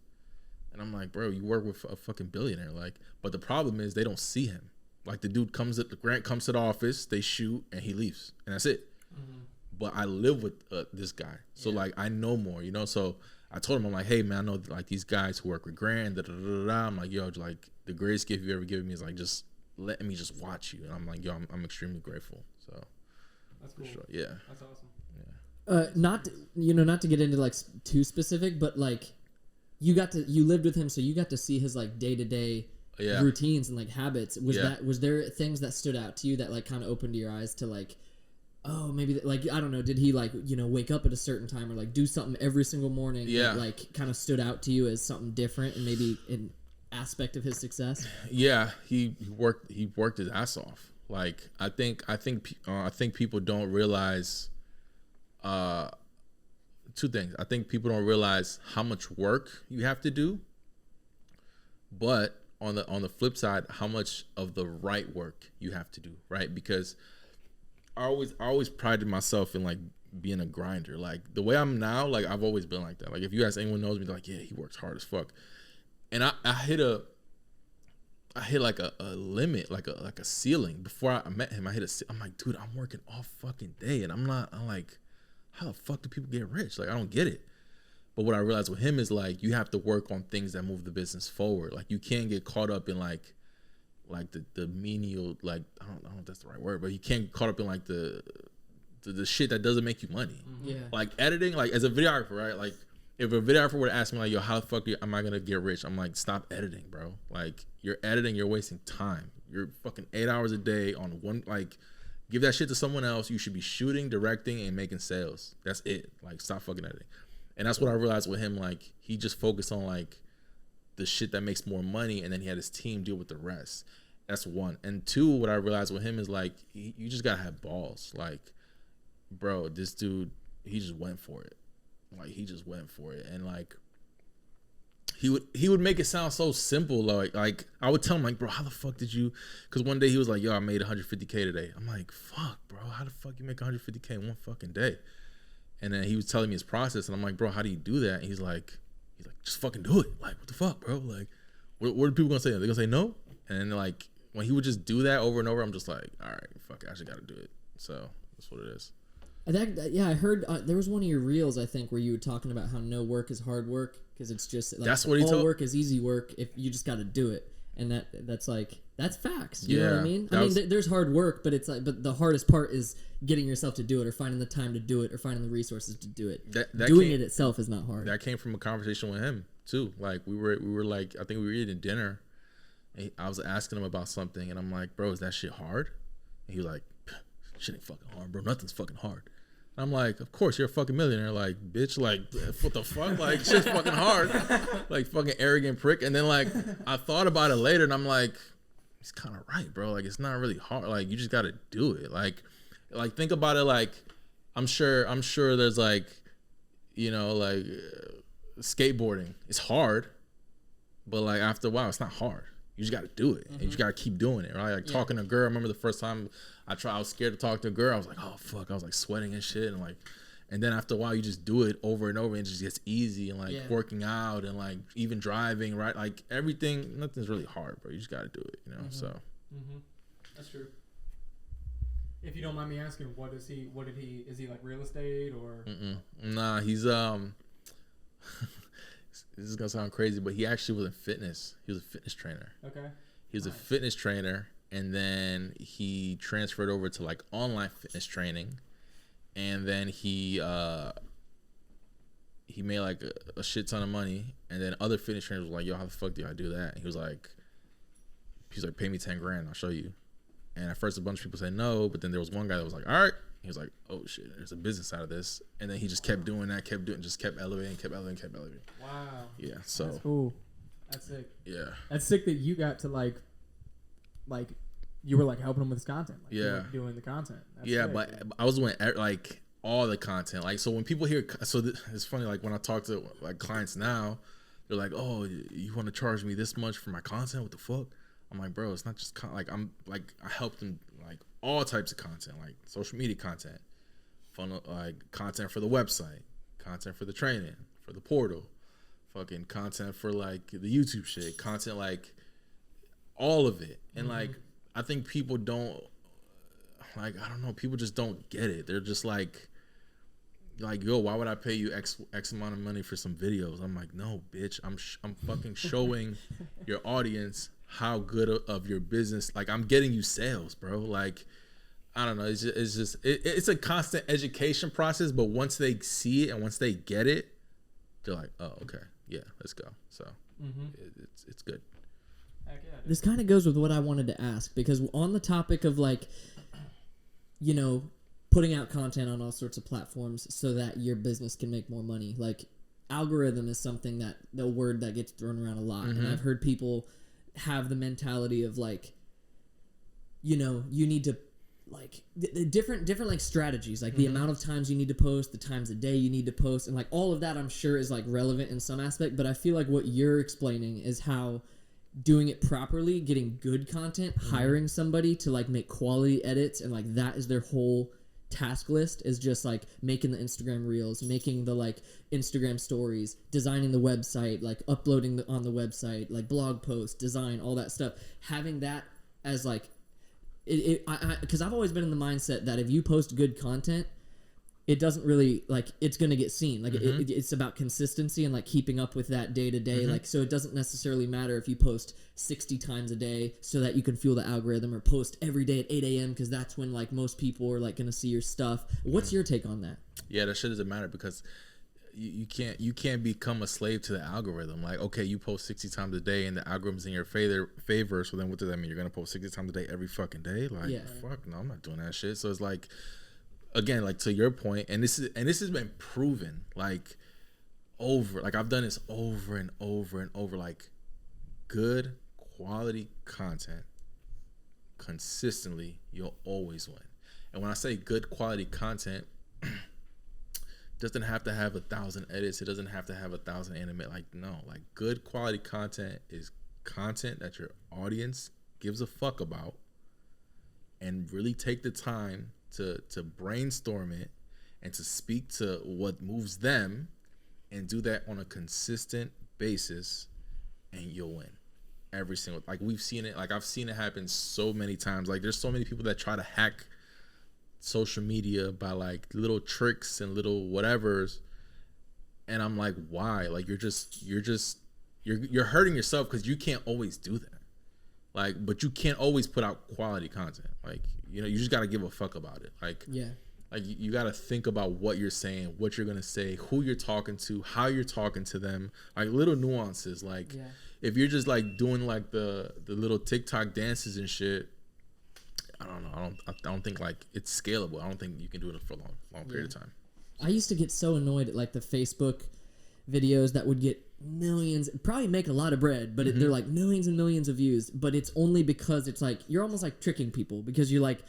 And I'm like, bro, you work with a fucking billionaire. Like, but the problem is they don't see him. Like the dude Grant comes to the office, they shoot, and he leaves. And that's it. Mm-hmm. But I live with this guy. So like, I know more, you know? So I told him, I'm like, hey man, I know like these guys who work with Grant, I'm like, yo, like the greatest gift you ever given me is like, just letting me just watch you. And I'm like, yo, I'm extremely grateful. So that's cool. Sure. Yeah. That's awesome. Yeah. Not to get into like too specific, but like, you lived with him, so you got to see his like day-to-day routines and like habits. Was there things that stood out to you that like kind of opened your eyes to like, oh, maybe like, I don't know, did he like, you know, wake up at a certain time or like do something every single morning that like kind of stood out to you as something different and maybe an aspect of his success? Yeah, he worked his ass off. Like I think people don't realize two things. I think people don't realize how much work you have to do, but on the flip side, how much of the right work you have to do, right? Because I always prided myself in like being a grinder. Like the way I'm now, like I've always been like that. Like if you ask anyone knows me, they're like, yeah, he works hard as fuck. And I hit like a limit, like a ceiling. Before I met him, I'm like, dude, I'm working all fucking day, and I'm like, how the fuck do people get rich? Like, I don't get it. But what I realized with him is like, you have to work on things that move the business forward. Like, you can't get caught up in like the menial, like, I don't know if that's the right word, but you can't get caught up in like the shit that doesn't make you money. Yeah. Like editing, like as a videographer, right? Like if a videographer were to ask me like, yo, how the fuck am I gonna get rich? I'm like, stop editing, bro. Like you're editing, you're wasting time. You're fucking 8 hours a day on one, like, give that shit to someone else. You should be shooting, directing, and making sales. That's it. Like, stop fucking editing. And that's what I realized with him. Like, he just focused on, like, the shit that makes more money, and then he had his team deal with the rest. That's one. And two, what I realized with him is, like, you just gotta have balls. Like, bro, this dude, he just went for it. Like, he just went for it. And, like, he would make it sound so simple. Like I would tell him, like, bro, how the fuck did you? Because one day he was like, yo, I made 150K today. I'm like, fuck, bro, how the fuck you make 150K in one fucking day? And then he was telling me his process, and I'm like, bro, how do you do that? And he's like, just fucking do it. Like, what the fuck, bro? Like, what are people gonna say? They're gonna say no? And then like when he would just do that over and over, I'm just like, all right, fuck, I actually gotta do it. So that's what it is. I heard there was one of your reels, I think, where you were talking about how no work is hard work, because it's just like, that's what he all work is easy work if you just got to do it, and that's facts. You know what I mean? There's hard work, but it's like, but the hardest part is getting yourself to do it, or finding the time to do it, or finding the resources to do it. Doing it itself is not hard. That came from a conversation with him too. Like we were like, I think we were eating dinner, and I was asking him about something, and I'm like, bro, is that shit hard? And he was like, shit ain't fucking hard, bro. Nothing's fucking hard. I'm like, of course, you're a fucking millionaire. Like, bitch, like, what the fuck? Like, shit's fucking hard. Like, fucking arrogant prick. And then, like, I thought about it later, and I'm like, he's kind of right, bro. Like, it's not really hard. Like, you just got to do it. Like, think about it. Like, I'm sure there's, like, you know, like, skateboarding. It's hard. But, like, after a while, it's not hard. You just got to do it. And you just got to keep doing it, right? Like talking to a girl. I remember the first time I was scared to talk to a girl. I was like, oh, fuck. I was like sweating and shit. And then after a while, you just do it over and over and it just gets easy. And like working out and like even driving, right? Like everything, nothing's really hard, bro. You just got to do it, you know? So. That's true. If you don't mind me asking, is he like real estate or? Nah, he's, this is gonna sound crazy, but he actually was in fitness. He was a fitness trainer. Okay. He was a fitness trainer, and then he transferred over to like online fitness training, and then he made like a shit ton of money, and then other fitness trainers were like, "Yo, how the fuck do I do that?" And he was like, "Pay me $10,000, I'll show you." And at first, a bunch of people said no, but then there was one guy that was like, "All right." He was like, "Oh shit, there's a business out of this," and then he just kept doing that, just kept elevating. Wow. Yeah. So. That's cool. That's sick. Yeah. That's sick that you got to like you were like helping him with his content. Like, yeah. Doing the content. That's yeah, sick, but dude. I was doing like all the content. Like, so when people hear, it's funny. Like when I talk to like clients now, they're like, "Oh, you want to charge me this much for my content? What the fuck?" I'm like, bro, it's not just I'm like I helped them like all types of content, like social media content, funnel, like content for the website, content for the training, for the portal, fucking content for like the YouTube shit, content like all of it. And like I think people don't like, I don't know, people just don't get it. They're just like yo, why would I pay you X amount of money for some videos? I'm like, no, bitch, I'm fucking showing your audience how good of your business, like I'm getting you sales, bro. Like I don't know, it's a constant education process, but once they see it and once they get it, they're like, oh, okay, yeah, let's go. So it's good. Heck yeah, this kind of goes with what I wanted to ask, because on the topic of like, you know, putting out content on all sorts of platforms so that your business can make more money, like algorithm is something that the word that gets thrown around a lot. And I've heard people have the mentality of like, you know, you need to like different like strategies, like the amount of times you need to post, the times a day you need to post, and like all of that I'm sure is like relevant in some aspect, but I feel like what you're explaining is how doing it properly, getting good content, hiring somebody to like make quality edits, and like that is their whole task list, is just like making the Instagram reels, making the like Instagram stories, designing the website, like uploading on the website, like blog posts, design, all that stuff. Having that as like because I've always been in the mindset that if you post good content, it doesn't really like it's gonna get seen. Like it's about consistency and like keeping up with that day to day. Like so, it doesn't necessarily matter if you post 60 times a day so that you can fuel the algorithm, or post every day at 8 a.m. because that's when like most people are like gonna see your stuff. What's your take on that? Yeah, that shit doesn't matter, because you can't become a slave to the algorithm. Like, okay, you post 60 times a day and the algorithm's in your favor, so then what does that mean? You're gonna post 60 times a day every fucking day? Like, fuck no, I'm not doing that shit. So it's like, again, like to your point, and this has been proven like over, like I've done this over and over and over, like good quality content consistently, you'll always win. And when I say good quality content, doesn't have to have 1,000 edits. It doesn't have to have 1,000 animate. Like, no, like good quality content is content that your audience gives a fuck about, and really take the time to brainstorm it and to speak to what moves them, and do that on a consistent basis, and you'll win every single. Like we've seen it. Like I've seen it happen so many times. Like there's so many people that try to hack social media by like little tricks and little whatevers, and I'm like, why? Like you're hurting yourself, because you can't always do that. Like, but you can't always put out quality content. Like, you know, you just gotta give a fuck about it. Like, yeah, like you gotta think about what you're saying, what you're gonna say, who you're talking to, how you're talking to them. Like little nuances. Like if you're just like doing like the little TikTok dances and shit, I don't know. I don't think like it's scalable. I don't think you can do it for a long period of time. I used to get so annoyed at like the Facebook videos that would get millions, probably make a lot of bread, but they're like millions and millions of views. But it's only because it's like you're almost like tricking people, because you're like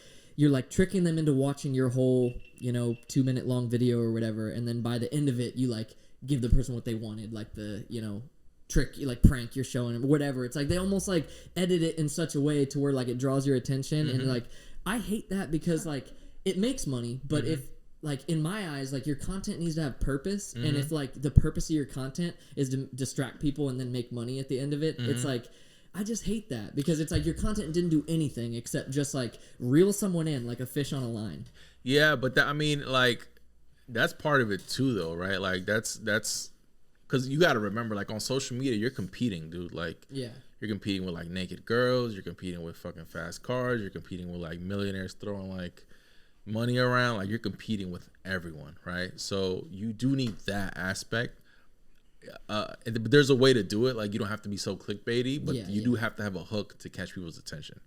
tricking them into watching your whole 2-minute long video or whatever, and then by the end of it, you like give the person what they wanted, like the trick, like prank you're showing him, whatever. It's like they almost like edit it in such a way to where like it draws your attention, and like I hate that because like it makes money, but if like in my eyes, like your content needs to have purpose, and if like the purpose of your content is to distract people and then make money at the end of it, it's like I just hate that because it's like your content didn't do anything except just like reel someone in like a fish on a line. Yeah, but that, I mean, like that's part of it too, though, right? Like that's because you got to remember, like on social media, you're competing, dude. Like, yeah, you're competing with like naked girls, you're competing with fucking fast cars, you're competing with like millionaires throwing like money around. Like you're competing with everyone, right? So you do need that aspect. But there's a way to do it. Like you don't have to be so clickbaity, but you do have to have a hook to catch people's attention.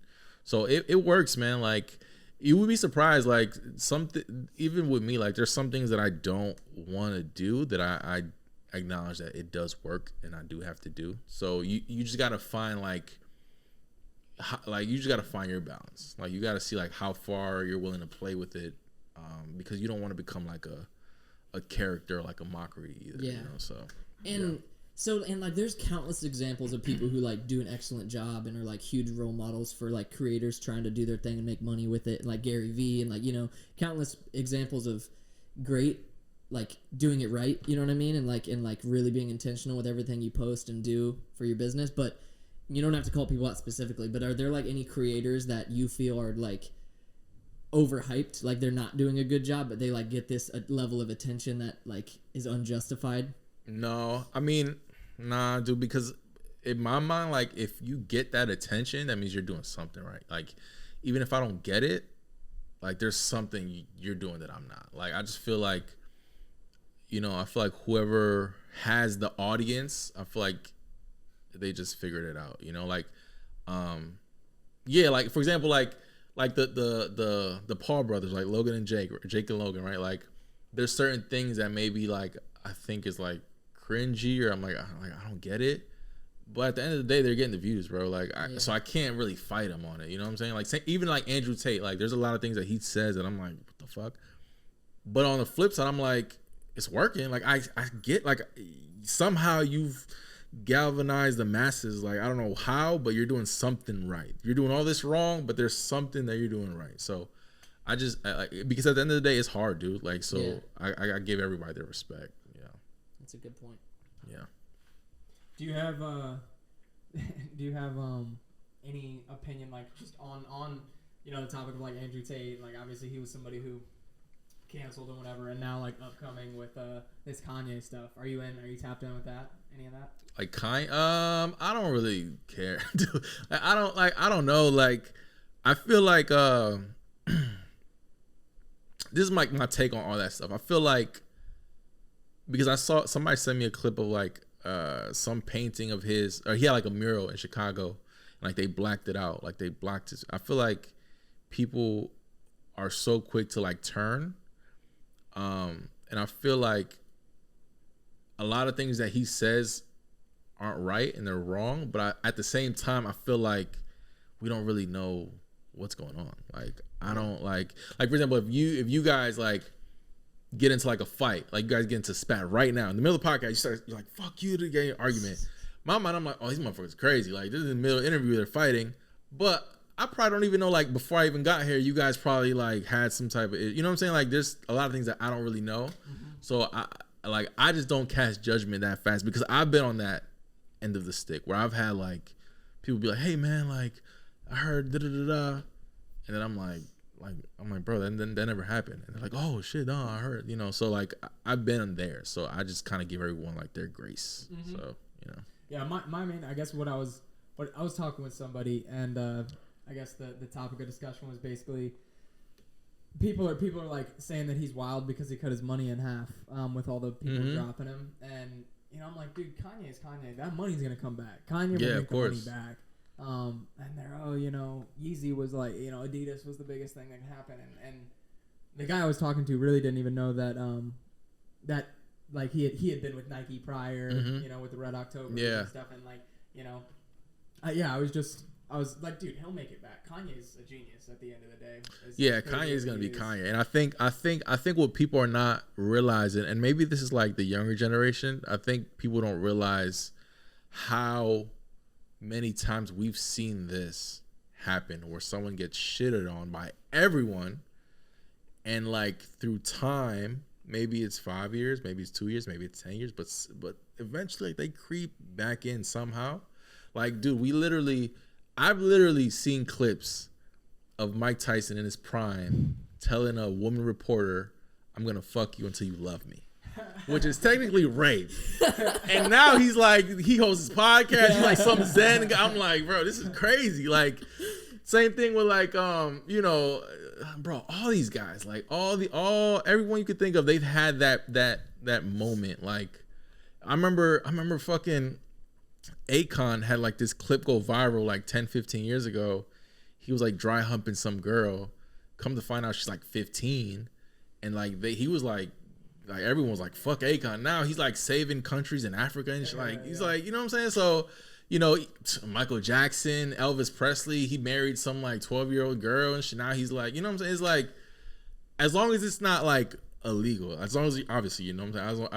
So it works, man. Like you would be surprised. Like something, even with me, like there's some things that I don't want to do that I acknowledge that it does work and I do have to do. So you just gotta find you just gotta find your balance. Like you gotta see like how far you're willing to play with it, because you don't want to become like a character, like a mockery either. Yeah. You know, so. And like there's countless examples of people who like do an excellent job and are like huge role models for like creators trying to do their thing and make money with it, like Gary Vee, and like, you know, countless examples of great, like doing it right, you know what I mean, and like really being intentional with everything you post and do for your business. But you don't have to call people out specifically, but are there like any creators that you feel are like overhyped, like they're not doing a good job but they like get this level of attention that like is unjustified? No, I mean, nah, dude, because in my mind, like if you get that attention, that means you're doing something right. Like even if I don't get it, like there's something you're doing that I'm not. Like I just feel like, you know, I feel like whoever has the audience, I feel like they just figured it out, you know, like, yeah, like for example, like the Paul brothers, like Logan and Jake and Logan, right? Like there's certain things that maybe like I think is like cringy, or I'm like I don't get it, but at the end of the day, they're getting the views, bro. Like so I can't really fight them on it, you know what I'm saying? Like even like Andrew Tate, like there's a lot of things that he says that I'm like, what the fuck? But on the flip side, I'm like, it's working. Like I get, like somehow you've galvanized the masses. Like I don't know how, but you're doing something right. You're doing all this wrong, but there's something that you're doing right. So I just because at the end of the day, it's hard, dude. Like so, I give everybody their respect. Yeah, that's a good point. Yeah. Do you have any opinion, like just on you know the topic of like Andrew Tate? Like obviously he was somebody who canceled and whatever, and now like upcoming with this Kanye stuff. Are you tapped in with that? Any of that? Like I don't really care. I don't know. Like I feel like this is my take on all that stuff. I feel like because I saw somebody send me a clip of like some painting of his, or he had like a mural in Chicago, and like they blacked it out, like they blocked his. I feel like people are so quick to like turn. And I feel like a lot of things that he says aren't right and they're wrong, but at the same time, I feel like we don't really know what's going on. Like, I don't like for example, if you guys like get into like a fight, like you guys get into spat right now in the middle of the podcast, you're like, fuck you, to get an argument. My mind, I'm like, oh, these motherfuckers crazy. Like this is in the middle of the interview, they're fighting, but I probably don't even know, like, before I even got here, you guys probably, like, had some type of, you know what I'm saying? Like, there's a lot of things that I don't really know. Mm-hmm. So, I just don't cast judgment that fast because I've been on that end of the stick where I've had, like, people be like, hey, man, like, I heard da-da-da-da. And then I'm like, bro, that never happened. And they're like, oh, shit, no, I heard, you know. So, like, I've been there. So, I just kind of give everyone, like, their grace. Mm-hmm. So, you know. Yeah, my main, I guess what I was talking with somebody, and, I guess the topic of discussion was basically people are like saying that he's wild because he cut his money in half with all the people dropping him, and you know I'm like, dude, Kanye's Kanye. That money's gonna come back. Kanye will make the money back. And they're you know, Yeezy was like, you know, Adidas was the biggest thing that could happen, and the guy I was talking to really didn't even know that that like he had been with Nike prior, you know, with the Red October and stuff, and like, you know, I was like, dude, he'll make it back. Kanye's a genius at the end of the day. Kanye's gonna be Kanye, and I think what people are not realizing, and maybe this is like the younger generation. I think people don't realize how many times we've seen this happen where someone gets shitted on by everyone, and like through time, maybe it's 5 years, maybe it's 2 years, maybe it's 10 years, but eventually like, they creep back in somehow. Like, dude, I've literally seen clips of Mike Tyson in his prime telling a woman reporter, "I'm gonna fuck you until you love me," which is technically rape. And now he's like, he hosts his podcast. He's like some Zen guy. I'm like, bro, this is crazy. Like, same thing with like, you know, bro, all these guys, like everyone you could think of, they've had that moment. Like, I remember fucking Akon had like this clip go viral like 10, 15 years ago. He was like dry humping some girl. Come to find out she's like 15. And like he was like everyone was like, fuck Akon. Now he's like saving countries in Africa and shit. Like, he's like, you know what I'm saying? So, you know, Michael Jackson, Elvis Presley, he married some like 12-year-old girl and shit. Now he's like, you know what I'm saying? It's like, as long as it's not like illegal, as long as you, obviously, you know what I'm saying?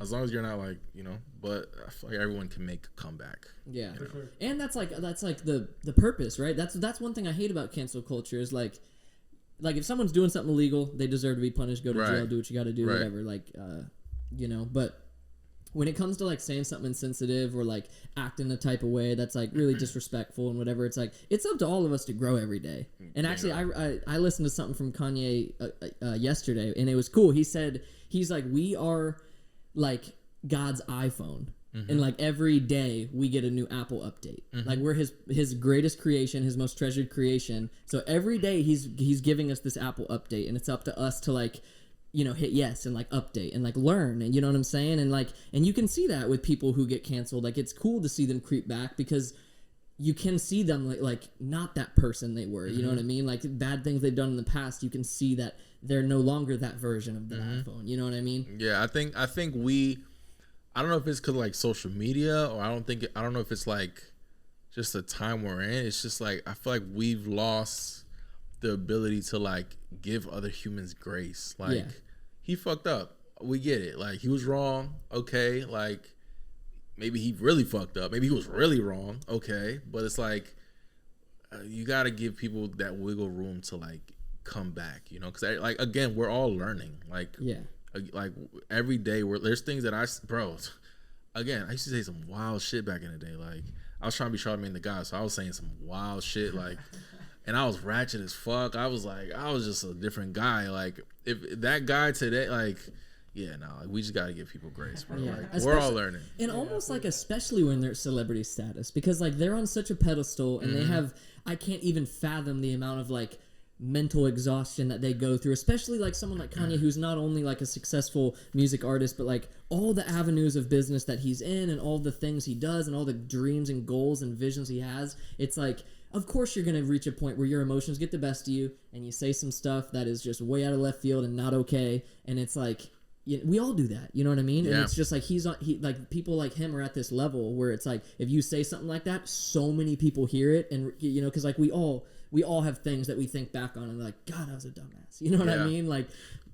As long as you're not like, you know, but I feel like everyone can make a comeback. Yeah. You know? Sure. And that's like the purpose, right? That's one thing I hate about cancel culture is like if someone's doing something illegal, they deserve to be punished, go to jail, do what you got to do, whatever. Like, you know, but when it comes to like saying something insensitive or like acting a type of way that's like really disrespectful and whatever, it's like, it's up to all of us to grow every day. And actually, I listened to something from Kanye yesterday, and it was cool. He said, he's like, we are like God's iPhone. And like every day we get a new Apple update. Like we're his greatest creation, his most treasured creation. So every day he's giving us this Apple update, and it's up to us to like, you know, hit yes and like update and like learn, and you know what I'm saying? And like, and you can see that with people who get canceled. Like, it's cool to see them creep back because you can see them like not that person they were. You know what I mean? Like bad things they've done in the past, you can see that they're no longer that version of the iPhone. You know what I mean? Yeah, I think I don't know if it's because like social media, or I don't know if it's like just the time we're in. It's just like, I feel like we've lost the ability to like give other humans grace. Like, he fucked up. We get it. Like, he was wrong. Okay. Like, maybe he really fucked up. Maybe he was really wrong. Okay. But it's like, you got to give people that wiggle room to like come back, you know? Because like, again, we're all learning. Like, like every day there's things that I used to say some wild shit back in the day. Like, I was trying to be Charlamagne the God, so I was saying some wild shit, like, and I was ratchet as fuck. I was just a different guy. Like, if that guy today, like, like, we just gotta give people grace, bro. Like, we're all learning. And almost like, especially when they're celebrity status, because like they're on such a pedestal, and they have, I can't even fathom the amount of like mental exhaustion that they go through, especially like someone like Kanye, who's not only like a successful music artist, but like all the avenues of business that he's in and all the things he does and all the dreams and goals and visions he has. It's like, of course you're going to reach a point where your emotions get the best of you and you say some stuff that is just way out of left field and not okay. And it's like, we all do that, you know what I mean? And it's just like like people like him are at this level where it's like, if you say something like that, so many people hear it, and you know, because like we all have things that we think back on and like, God, I was a dumbass. You know what I mean? Like,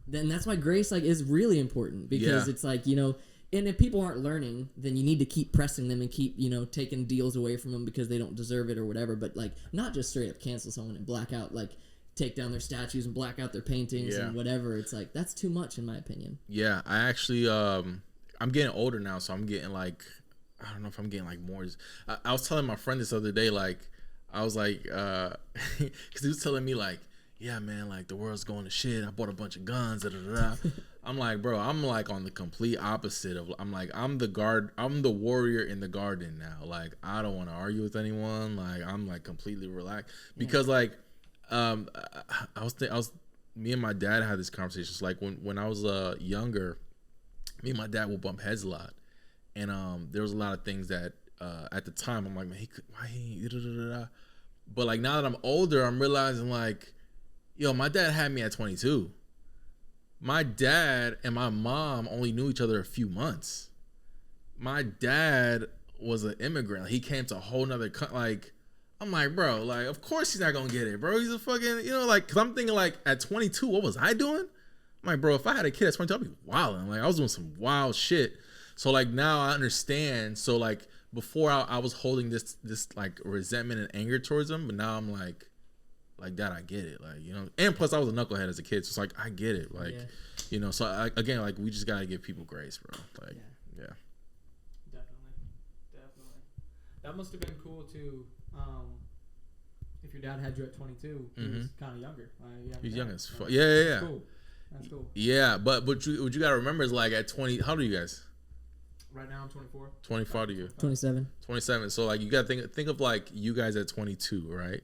then that's why grace like is really important, because it's like, you know, and if people aren't learning, then you need to keep pressing them and keep, you know, taking deals away from them because they don't deserve it or whatever. But like, not just straight up cancel someone and black out, like take down their statues and black out their paintings and whatever. It's like, that's too much in my opinion. Yeah, I actually, I'm getting older now, so I'm getting like, I don't know if I'm getting like more. I was telling my friend this other day, like, I was like, because he was telling me like, yeah, man, like the world's going to shit. I bought a bunch of guns. I'm like, bro, I'm like on the complete opposite of. I'm like, I'm the warrior in the garden now. Like, I don't want to argue with anyone. Like, I'm like completely relaxed because like, me and my dad had this conversation. It's like when I was younger, me and my dad would bump heads a lot, and there was a lot of things that at the time I'm like, man, why he but like now that I'm older, I'm realizing like, yo, my dad had me at 22. My dad and my mom only knew each other a few months. My dad was an immigrant. He came to a whole nother like, I'm like, bro, like, of course he's not gonna get it, bro. He's a fucking, you know, like, cause I'm thinking like at 22, what was I doing? I'm like, bro, if I had a kid at 22, I'd be wilding. Like, I was doing some wild shit. So like now I understand. So like before I was holding this like resentment and anger towards him, but now I'm like Dad, I get it, like, you know. And plus I was a knucklehead as a kid, so it's like I get it, like, you know. So again, like, we just gotta give people grace, bro. Like, yeah. Definitely. That must have been cool too. If your dad had you at 22, he was kind of younger. He's young as fuck. Yeah. Cool. That's cool. Yeah, but what you gotta remember is, like, at 20, how old are you guys? Right now I'm 24. 24 to you? 27. 27. So like, you gotta think of like you guys at 22, right?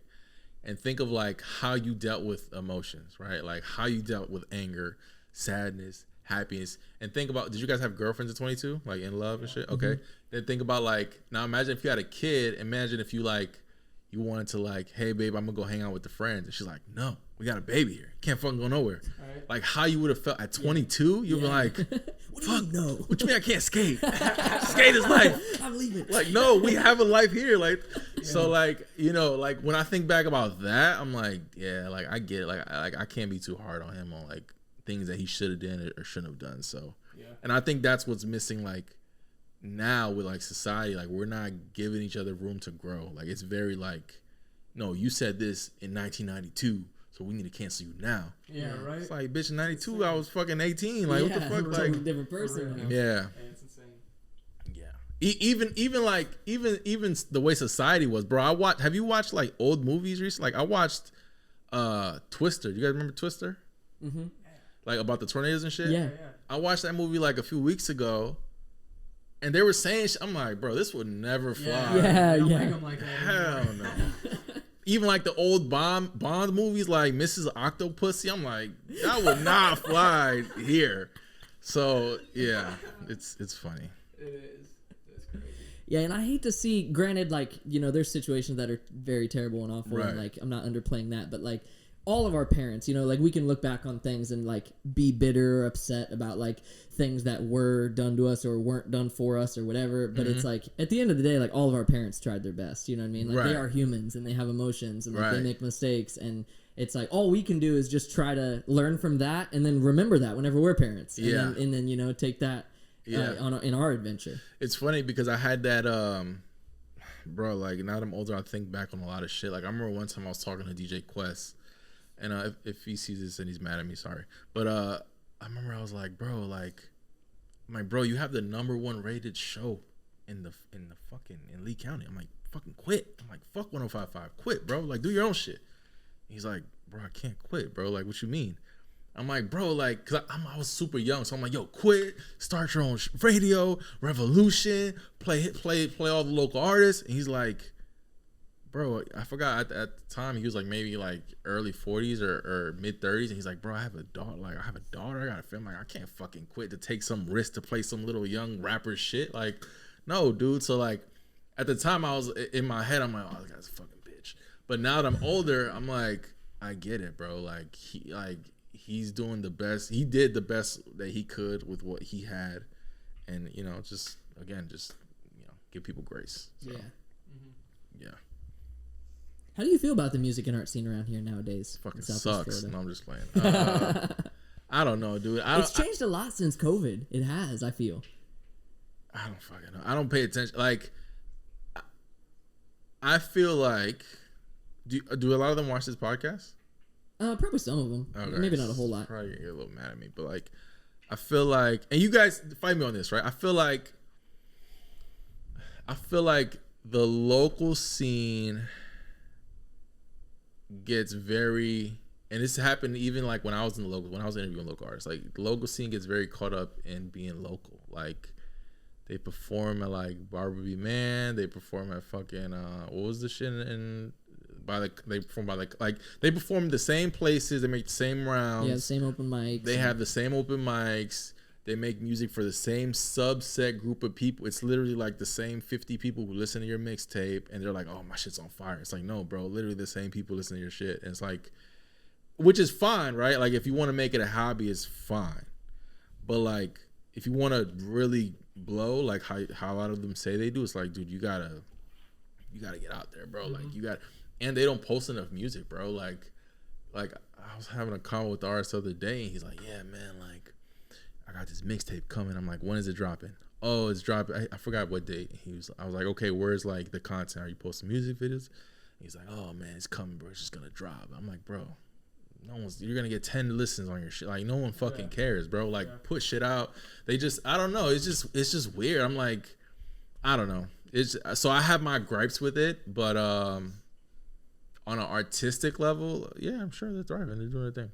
And think of like how you dealt with emotions, right? Like how you dealt with anger, sadness, happiness. And think about, did you guys have girlfriends at 22? Like in love and shit? Okay. Then think about like, now imagine if you had a kid, imagine if you like, you wanted to like, hey babe, I'm gonna go hang out with the friends. And she's like, no, we got a baby here. Can't fucking go nowhere. Right. Like how you would have felt at 22, you'd be like, fuck no. What you mean I can't skate? Skate is life. I'm leaving. Like, no, we have a life here. Like, so like, you know, like when I think back about that, I'm like, yeah, like I get it. Like I can't be too hard on him on like things that he should have done or shouldn't have done. So, and I think that's what's missing. Like now with like society, like we're not giving each other room to grow. Like it's very like, no, you said this in 1992. So we need to cancel you now. Yeah, right. It's like, bitch, in 92, I was fucking 18. Like, what the fuck? Like, totally different person now. Yeah. It's insane. Yeah. Even the way society was, bro. Have you watched like old movies recently? Like I watched Twister. You guys remember Twister? Mm-hmm. Like about the tornadoes and shit? Yeah. I watched that movie like a few weeks ago. And they were saying, I'm like, bro, this would never fly. Yeah. Like hell no. Even like the old Bond movies, like Mrs. Octopussy, I'm like, that would not fly here. So yeah, it's funny. It is. It's crazy. Yeah, and I hate to see. Granted, like, you know, there's situations that are very terrible and awful, and like I'm not underplaying that, but like all of our parents, you know, like we can look back on things and like be bitter or upset about like things that were done to us or weren't done for us or whatever. But it's like at the end of the day, like all of our parents tried their best. You know what I mean? Like they are humans and they have emotions and like they make mistakes. And it's like all we can do is just try to learn from that and then remember that whenever we're parents. And then you know, take that in our adventure. It's funny because I had that, bro, like now that I'm older, I think back on a lot of shit. Like I remember one time I was talking to DJ Quest. And if he sees this and he's mad at me, sorry. But I remember I was like, bro, bro, you have the #1 rated show in Lee County. I'm like, fucking quit. I'm like, fuck 105.5, quit, bro. Like, do your own shit. He's like, bro, I can't quit, bro. Like, what you mean? I'm like, bro, like, cause I was super young, so I'm like, yo, quit, start your own radio, revolution, play all the local artists. And he's like, bro, I forgot at the time he was like maybe like early 40s or mid 30s, and he's like, bro, I have a daughter. Like I have a daughter. I got a family. Like I can't fucking quit to take some risk to play some little young rapper shit. Like, no, dude. So like, at the time I was in my head, I'm like, oh, this guy's a fucking bitch. But now that I'm older, I'm like, I get it, bro. Like he's doing the best. He did the best that he could with what he had, and you know, just give people grace. So, yeah. How do you feel about the music and art scene around here nowadays? Fucking sucks. No, I'm just playing. I don't know, dude. It's changed a lot since COVID. It has, I feel. I don't fucking know. I don't pay attention. Like, I feel like, do a lot of them watch this podcast? Probably some of them. Okay. Maybe not a whole lot. Probably get a little mad at me, but like, I feel like, and you guys fight me on this, right? I feel like the local scene gets very, and this happened even like when I was interviewing local artists, like the local scene gets very caught up in being local. Like they perform at like Barbara B. Man, they perform at fucking what was the shit they perform the same places, they make the same rounds, the same open mics, they have the same open mics, they make music for the same subset group of people. It's literally like the same 50 people who listen to your mixtape and they're like, oh, my shit's on fire. It's like, no, bro, literally the same people listen to your shit. And it's like, which is fine, right? Like if you want to make it a hobby, it's fine. But like, if you want to really blow, like how a lot of them say they do, it's like, dude, you gotta get out there, bro. Like and they don't post enough music, bro. Like I was having a convo with the artist the other day and he's like, yeah, man, like, I got this mixtape coming. I'm like, when is it dropping? oh, it's dropping. I forgot what date. I was like, okay, where's like the content? Are you posting music videos? He's like, oh man, it's coming, bro. It's just gonna drop. I'm like, bro, you're gonna get 10 listens on your shit. Like, no one fucking cares, bro. Like, put shit out. They just, I don't know. It's just weird. I'm like, I don't know. So I have my gripes with it, but on an artistic level, yeah, I'm sure they're thriving. They're doing their thing.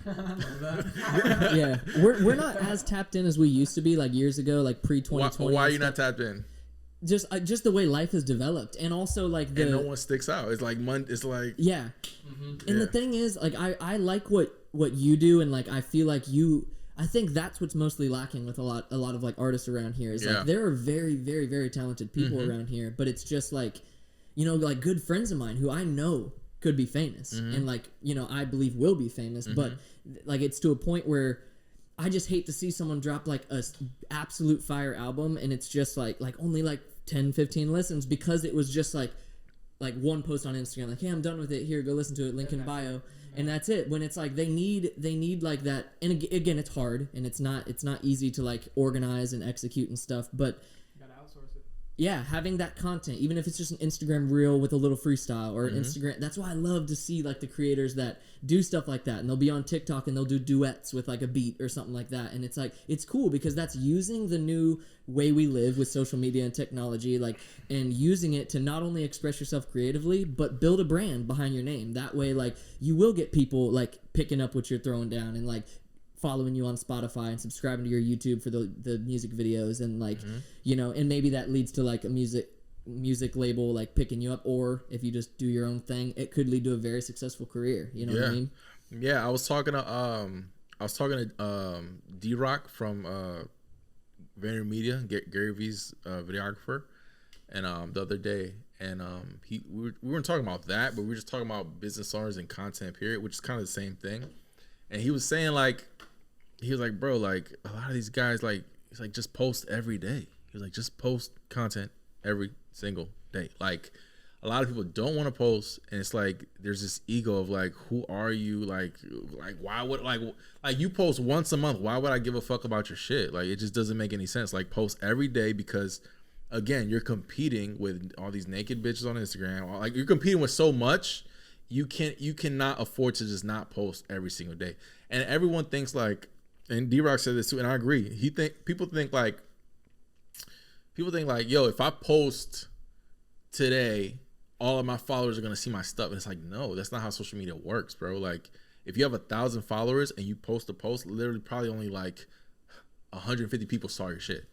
I love that. Yeah, we're not as tapped in as we used to be, like years ago, like pre-2020. Why are you not tapped in? Just the way life has developed, and also like and no one sticks out. It's like it's like yeah. And the thing is, like I like what you do, and like I feel like I think that's what's mostly lacking with a lot of like artists around here is like there are very, very, very talented people around here, but it's just like, you know, like good friends of mine who I know could be famous and like, you know, I believe will be famous, but like it's to a point where I just hate to see someone drop like a absolute fire album and it's just like only like 10, 15 listens because it was just like one post on Instagram, like, hey, I'm done with it. Here, go listen to it. Link in bio. And that's it. When it's like they need like that. And again, it's hard and it's not easy to like organize and execute and stuff. But you gotta outsource it. Yeah, having that content, even if it's just an Instagram reel with a little freestyle or Instagram. That's why I love to see like the creators that do stuff like that, and they'll be on TikTok and they'll do duets with like a beat or something like that. And it's like it's cool because that's using the new way we live with social media and technology, like, and using it to not only express yourself creatively but build a brand behind your name. That way, like, you will get people like picking up what you're throwing down and like following you on Spotify and subscribing to your YouTube for the music videos and like you know, and maybe that leads to like a music label like picking you up, or if you just do your own thing, it could lead to a very successful career. You know what I mean? Yeah, I was talking to D-Rock from VaynerMedia, Gary V's videographer, and the other day, and we weren't talking about that, but we were just talking about business owners and content period, which is kind of the same thing. And he was saying like, bro, like a lot of these guys, like, he's like, just post every day. He was like, just post content every single day. Like, a lot of people don't want to post, and it's like there's this ego of like, who are you? Like why would like you post once a month? Why would I give a fuck about your shit? Like, it just doesn't make any sense. Like, post every day because, again, you're competing with all these naked bitches on Instagram. Like, you're competing with so much. You cannot afford to just not post every single day. And everyone thinks like, and D-Rock said this too, and I agree. People think like, yo, if I post today, all of my followers are gonna see my stuff. And it's like, no, that's not how social media works, bro. Like, if you have 1,000 followers and you post a post, literally probably only like 150 people saw your shit.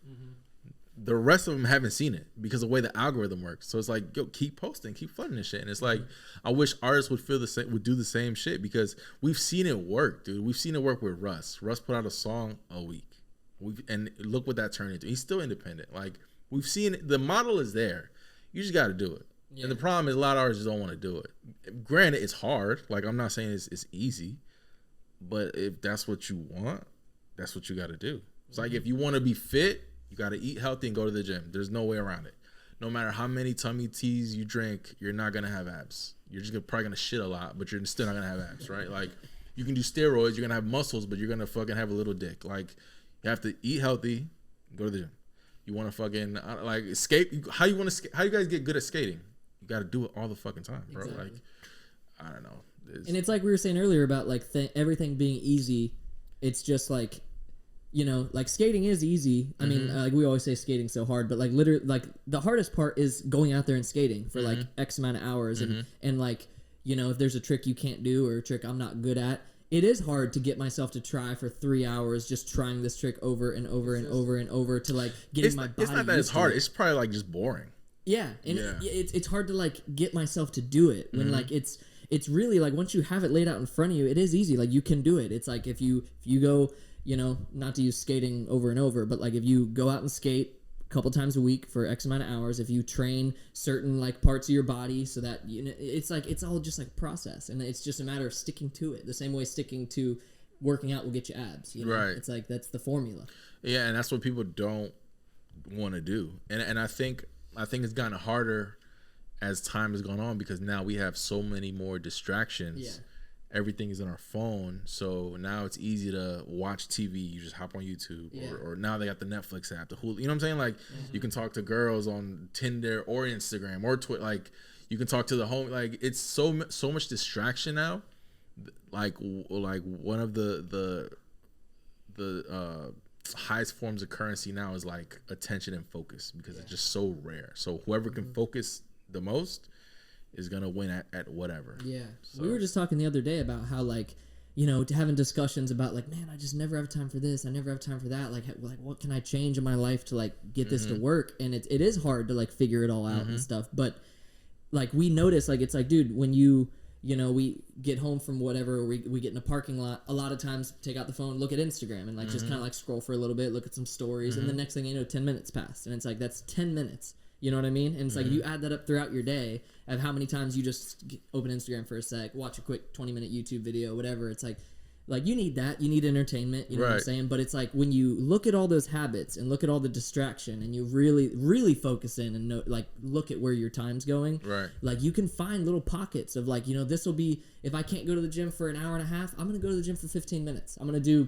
The rest of them haven't seen it because of the way the algorithm works. So it's like, yo, keep posting, keep flooding this shit. And it's like, I wish artists would do the same shit because we've seen it work, dude. We've seen it work with Russ. Russ put out a song a week. And look what that turned into. He's still independent. Like, we've seen it. The model is there. You just got to do it. Yeah. And the problem is a lot of artists don't want to do it. Granted, it's hard. Like, I'm not saying it's easy. But if that's what you want, that's what you got to do. It's like, if you want to be fit, you got to eat healthy and go to the gym. There's no way around it. No matter how many tummy teas you drink, you're not going to have abs. You're just probably going to shit a lot, but you're still not going to have abs, right? Like, you can do steroids, you're going to have muscles, but you're going to fucking have a little dick. Like, you have to eat healthy, go to the gym. You want to fucking, like, skate. How you guys get good at skating? You got to do it all the fucking time, bro. Exactly. Like, I don't know. And it's like we were saying earlier about, like, everything being easy. It's just, like, you know, like, skating is easy. I mean, like, we always say skating's so hard, but like, literally, like, the hardest part is going out there and skating for like X amount of hours, and like, you know, if there's a trick you can't do or a trick I'm not good at, it is hard to get myself to try for 3 hours just trying this trick over and over and over and over to like getting my body. It's not that it's hard. It's probably like just boring. Yeah, and it's hard to like get myself to do it when like it's really like once you have it laid out in front of you, it is easy. Like, you can do it. It's like if you go. You know, not to use skating over and over, but like if you go out and skate a couple times a week for X amount of hours, if you train certain like parts of your body so that, you know, it's like, it's all just like process, and it's just a matter of sticking to it. The same way sticking to working out will get you abs. You know? Right. It's like, that's the formula. Yeah, and that's what people don't want to do. And I think it's gotten harder as time has gone on because now we have so many more distractions. Yeah. everything is on our phone. So now it's easy to watch TV. You just hop on YouTube, or now they got the Netflix app, the Hulu. You know what I'm saying? Like you can talk to girls on Tinder or Instagram or Twitter. Like you can talk to the home. Like it's so much distraction now. Like one of the highest forms of currency now is like attention and focus, because it's just so rare. So whoever can focus the most is gonna win at whatever. Yeah. So. We were just talking the other day about how, like, you know, having discussions about like, man, I just never have time for this. I never have time for that. Like what can I change in my life to like get this to work? And it is hard to like figure it all out and stuff. But like we notice, like, it's like, dude, when you know, we get home from whatever, we get in a parking lot, a lot of times take out the phone, look at Instagram and like just kind of like scroll for a little bit, look at some stories. And the next thing you know, 10 minutes passed. And it's like, that's 10 minutes. You know what I mean? And it's like, you add that up throughout your day of how many times you just open Instagram for a sec, watch a quick 20-minute YouTube video, whatever. It's like you need that. You need entertainment. You know what I'm saying? But it's like when you look at all those habits and look at all the distraction and you really, really focus in and know, like, look at where your time's going. Right. Like you can find little pockets of like, you know, this will be, if I can't go to the gym for an hour and a half, I'm going to go to the gym for 15 minutes. I'm going to do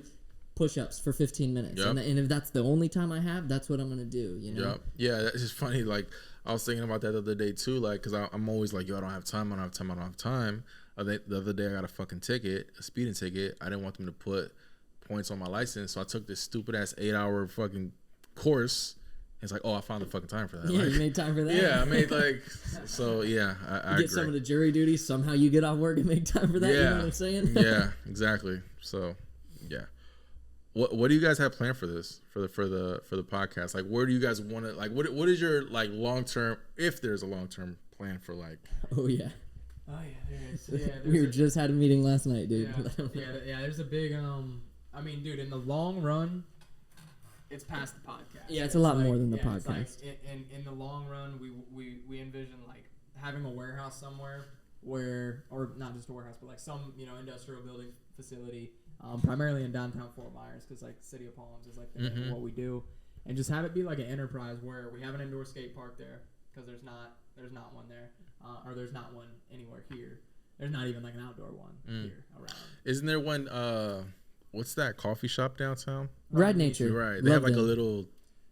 push-ups for 15 minutes. Yep. And if that's the only time I have, that's what I'm going to do, you know? Yep. Yeah, that's just funny. Like, I was thinking about that the other day, too, like, because I'm always like, yo, I don't have time. The other day, I got a fucking ticket, a speeding ticket. I didn't want them to put points on my license, so I took this stupid-ass 8-hour fucking course. It's like, oh, I found the fucking time for that. Yeah, like, you made time for that? Yeah, I made, like, so, yeah, I get some of the jury duty, somehow you get off work and make time for that, you know what I'm saying? Yeah, exactly. So, yeah. What do you guys have planned for this, for the podcast? Like, where do you guys want to, like, what is your like long term, if there's a long term plan for like? Oh yeah, there is. Yeah, we just had a meeting last night, dude. Yeah. There's a big I mean, dude, in the long run, it's past the podcast. Yeah, it's a lot more than the podcast. It's like in the long run, we envision like having a warehouse somewhere where, or not just a warehouse, but like some, you know, industrial building facility. Primarily in downtown Fort Myers, because like City of Palms is like the name of what we do, and just have it be like an enterprise where we have an indoor skate park there, because there's not one there, or there's not one anywhere here. There's not even like an outdoor one here around. Isn't there one? What's that coffee shop downtown? Ride Nature. Right. They have like a little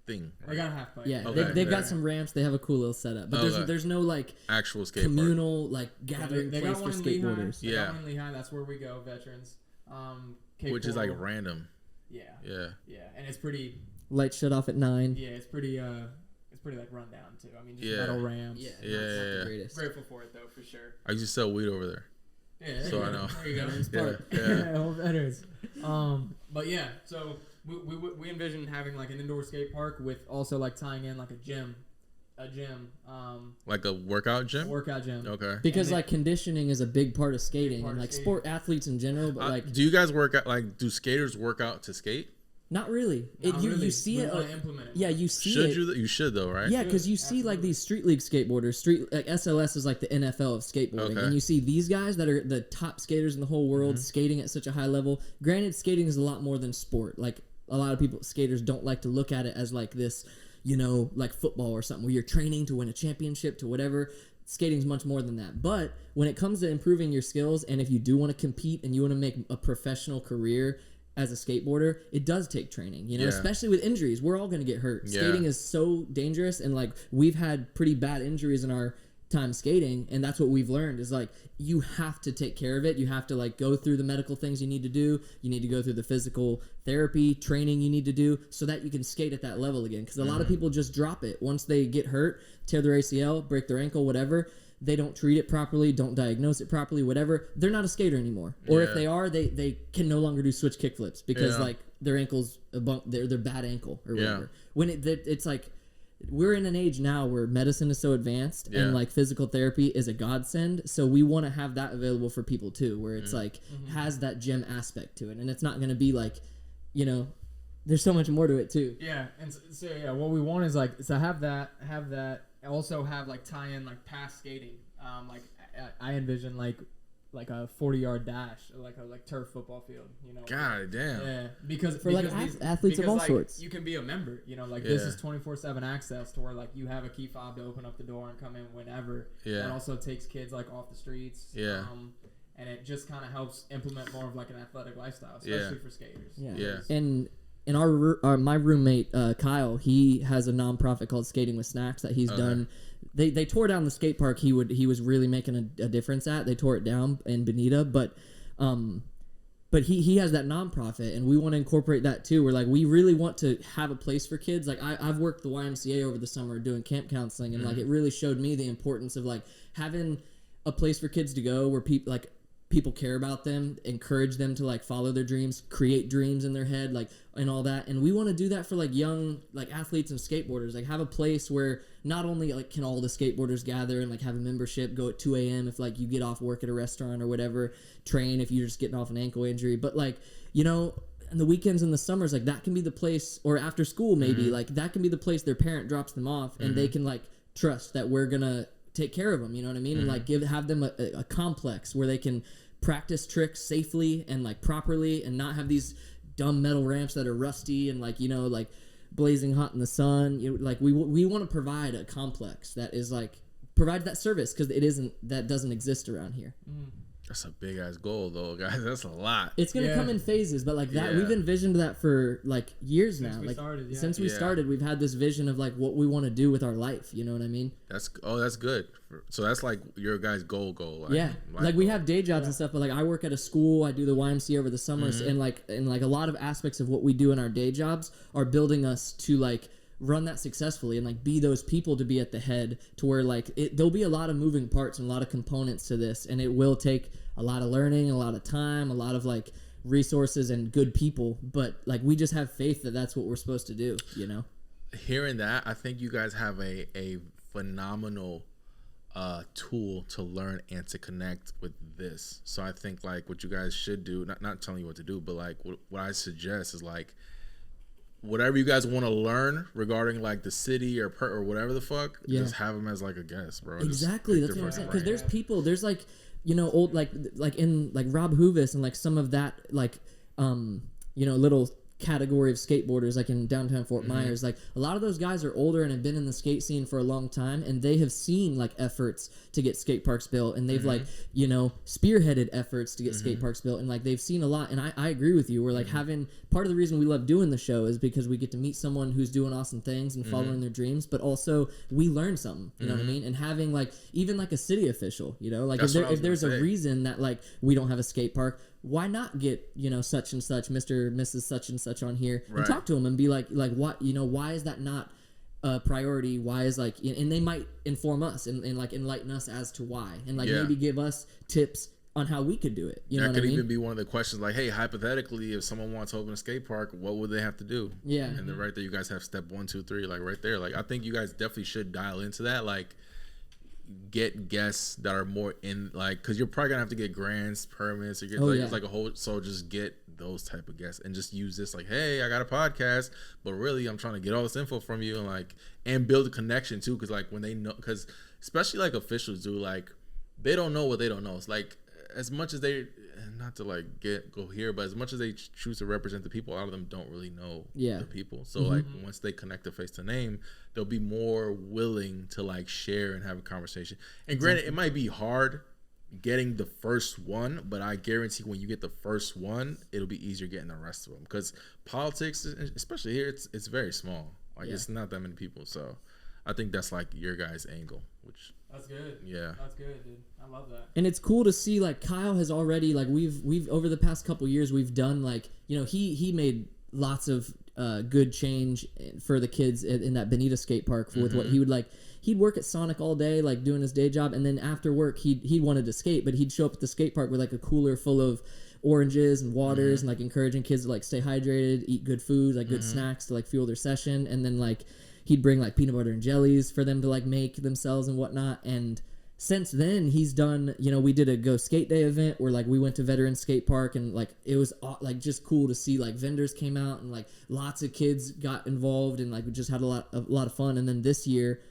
thing. Right? They got a half pipe. Yeah, okay. they've got some ramps. They have a cool little setup, but there's no like actual skate communal like gathering they place for skateboarders. They got one in Lehigh. That's where we go, veterans. Which is like random. Yeah, and it's pretty. Lights shut off at 9. Yeah, it's pretty like run down too. I mean, just metal ramps. Yeah. The greatest. Grateful for it though, for sure. I used to sell weed over there. Yeah, so I know. There you go. Yeah, whole veterans. But yeah, so we envision having like an indoor skate park with also like tying in like a gym. Like a workout gym. Okay. Because like conditioning is a big part of skating, and like sport athletes in general. But like, do you guys work out? Like, do skaters work out to skate? Not really. You see it. Implement it. Yeah, you see it. You should though, right? Yeah, because you see like these street league skateboarders. Like SLS is like the NFL of skateboarding, and you see these guys that are the top skaters in the whole world skating at such a high level. Granted, skating is a lot more than sport. Like a lot of skaters don't like to look at it as like this, you know, like football or something where you're training to win a championship to whatever. Skating's much more than that. But when it comes to improving your skills, and if you do want to compete and you want to make a professional career as a skateboarder, it does take training, you know, especially with injuries. We're all going to get hurt. Skating is so dangerous, and like we've had pretty bad injuries in our time skating, and that's what we've learned is like you have to take care of it. You have to like go through the medical things you need to do. You need to go through the physical therapy training you need to do so that you can skate at that level again, because a lot of people just drop it once they get hurt, tear their ACL, break their ankle, whatever. They don't treat it properly, don't diagnose it properly, whatever. They're not a skater anymore. Or if they are, they can no longer do switch kick flips because like their ankle's their bad ankle or whatever. When it's like we're in an age now where medicine is so advanced and like physical therapy is a godsend. So we want to have that available for people too, where it's like has that gym aspect to it, and it's not going to be like, you know, there's so much more to it too. Yeah, and so what we want is like to have that. Also have like tie in like past skating. Like I envision like a 40-yard dash, like a turf football field. You know. God damn. Yeah, because athletes of all sorts. You can be a member. You know, like this is 24/7 access to where like you have a key fob to open up the door and come in whenever. Yeah. That also takes kids like off the streets. Yeah. and it just kind of helps implement more of like an athletic lifestyle, especially for skaters. Yeah. And my roommate Kyle, he has a nonprofit called Skating with Snacks that he's done. They tore down the skate park he was really making a difference at. They tore it down in Bonita, but he has that nonprofit, and we want to incorporate that too. We're like, we really want to have a place for kids. Like I've worked the YMCA over the summer doing camp counseling, and like it really showed me the importance of like having a place for kids to go where people care about them, encourage them to like follow their dreams, create dreams in their head, like, and all that. And we want to do that for like young like athletes and skateboarders, like have a place where not only like can all the skateboarders gather and like have a membership, go at 2 a.m. if like you get off work at a restaurant or whatever, train if you're just getting off an ankle injury, but like, you know, and the weekends and the summers, like that can be the place, or after school maybe, like that can be the place their parent drops them off and they can like trust that we're gonna take care of them, you know what I mean? And like have them a complex where they can practice tricks safely and like properly, and not have these dumb metal ramps that are rusty and like, you know, like blazing hot in the sun. You know, like we want to provide a complex that is like provide that service, because that doesn't exist around here. That's a big ass goal though, guys. That's a lot. It's gonna come in phases, but like that we've envisioned that for like years now. Since we started, we've had this vision of like what we want to do with our life. You know what I mean? That's good. So that's like your guys' goal. Like, like we have day jobs and stuff, but like I work at a school. I do the YMCA over the summers, and like a lot of aspects of what we do in our day jobs are building us to like run that successfully and like be those people to be at the head, to where like there'll be a lot of moving parts and a lot of components to this, and it will take a lot of learning, a lot of time, a lot of like resources and good people, but like we just have faith that that's what we're supposed to do, you know. Hearing that, I think you guys have a phenomenal tool to learn and to connect with this. So I think like what you guys should do, not telling you what to do, but like what I suggest is like whatever you guys want to learn regarding like the city or whatever the fuck, just have them as like a guest, bro. Exactly, that's what I'm saying. Because there's people, there's like, you know, old like in like Rob Hoovis and like some of that like you know, little category of skateboarders like in downtown Fort Myers, like a lot of those guys are older and have been in the skate scene for a long time, and they have seen like efforts to get skate parks built, and they've like, you know, spearheaded efforts to get skate parks built, and like they've seen a lot. And I agree with you. We're like having part of the reason we love doing the show is because we get to meet someone who's doing awesome things and following their dreams, but also we learn something, you know what I mean? And having like even like a city official, you know, like if there's a reason that like we don't have a skate park, why not get, you know, such and such, Mr. Mrs. such and such on here and talk to them and be like what, you know, why is that not a priority? Why is like, and they might inform us and like enlighten us as to why, and like maybe give us tips on how we could do it. You know what I mean? That could even be one of the questions, like, hey, hypothetically, if someone wants to open a skate park, what would they have to do? Yeah. And then right there, you guys have step 1, 2, 3, like right there. Like, I think you guys definitely should dial into that. Like, get guests that are more in, like, because you're probably gonna have to get grants, permits, or get like a whole. So just get those type of guests and just use this, like, hey, I got a podcast, but really I'm trying to get all this info from you, and like, and build a connection too, because like when they know, because especially like officials do, like they don't know what they don't know. It's like, as much as they, not to like go here, but as much as they choose to represent the people, a lot of them don't really know the people. So like once they connect the face to name, they'll be more willing to like share and have a conversation. And granted, it might be hard getting the first one, but I guarantee when you get the first one, it'll be easier getting the rest of them, because politics, especially here, it's very small. Like it's not that many people. So I think that's like your guys' angle, which that's good. Yeah, that's good, dude. I love that. And it's cool to see like Kyle has already, like we've over the past couple years, we've done like, you know, he made lots of good change for the kids in that Bonita skate park with what he would like. He'd work at Sonic all day, like doing his day job, and then after work, he wanted to skate, but he'd show up at the skate park with like a cooler full of oranges and waters and like encouraging kids to like stay hydrated, eat good food, like good snacks to like fuel their session, and then like he'd bring like peanut butter and jellies for them to like make themselves and whatnot. And since then he's done, you know, we did a Go Skate Day event where like we went to Veterans Skate Park, and like it was like just cool to see like vendors came out and like lots of kids got involved, and like we just had a lot of fun. And then this year,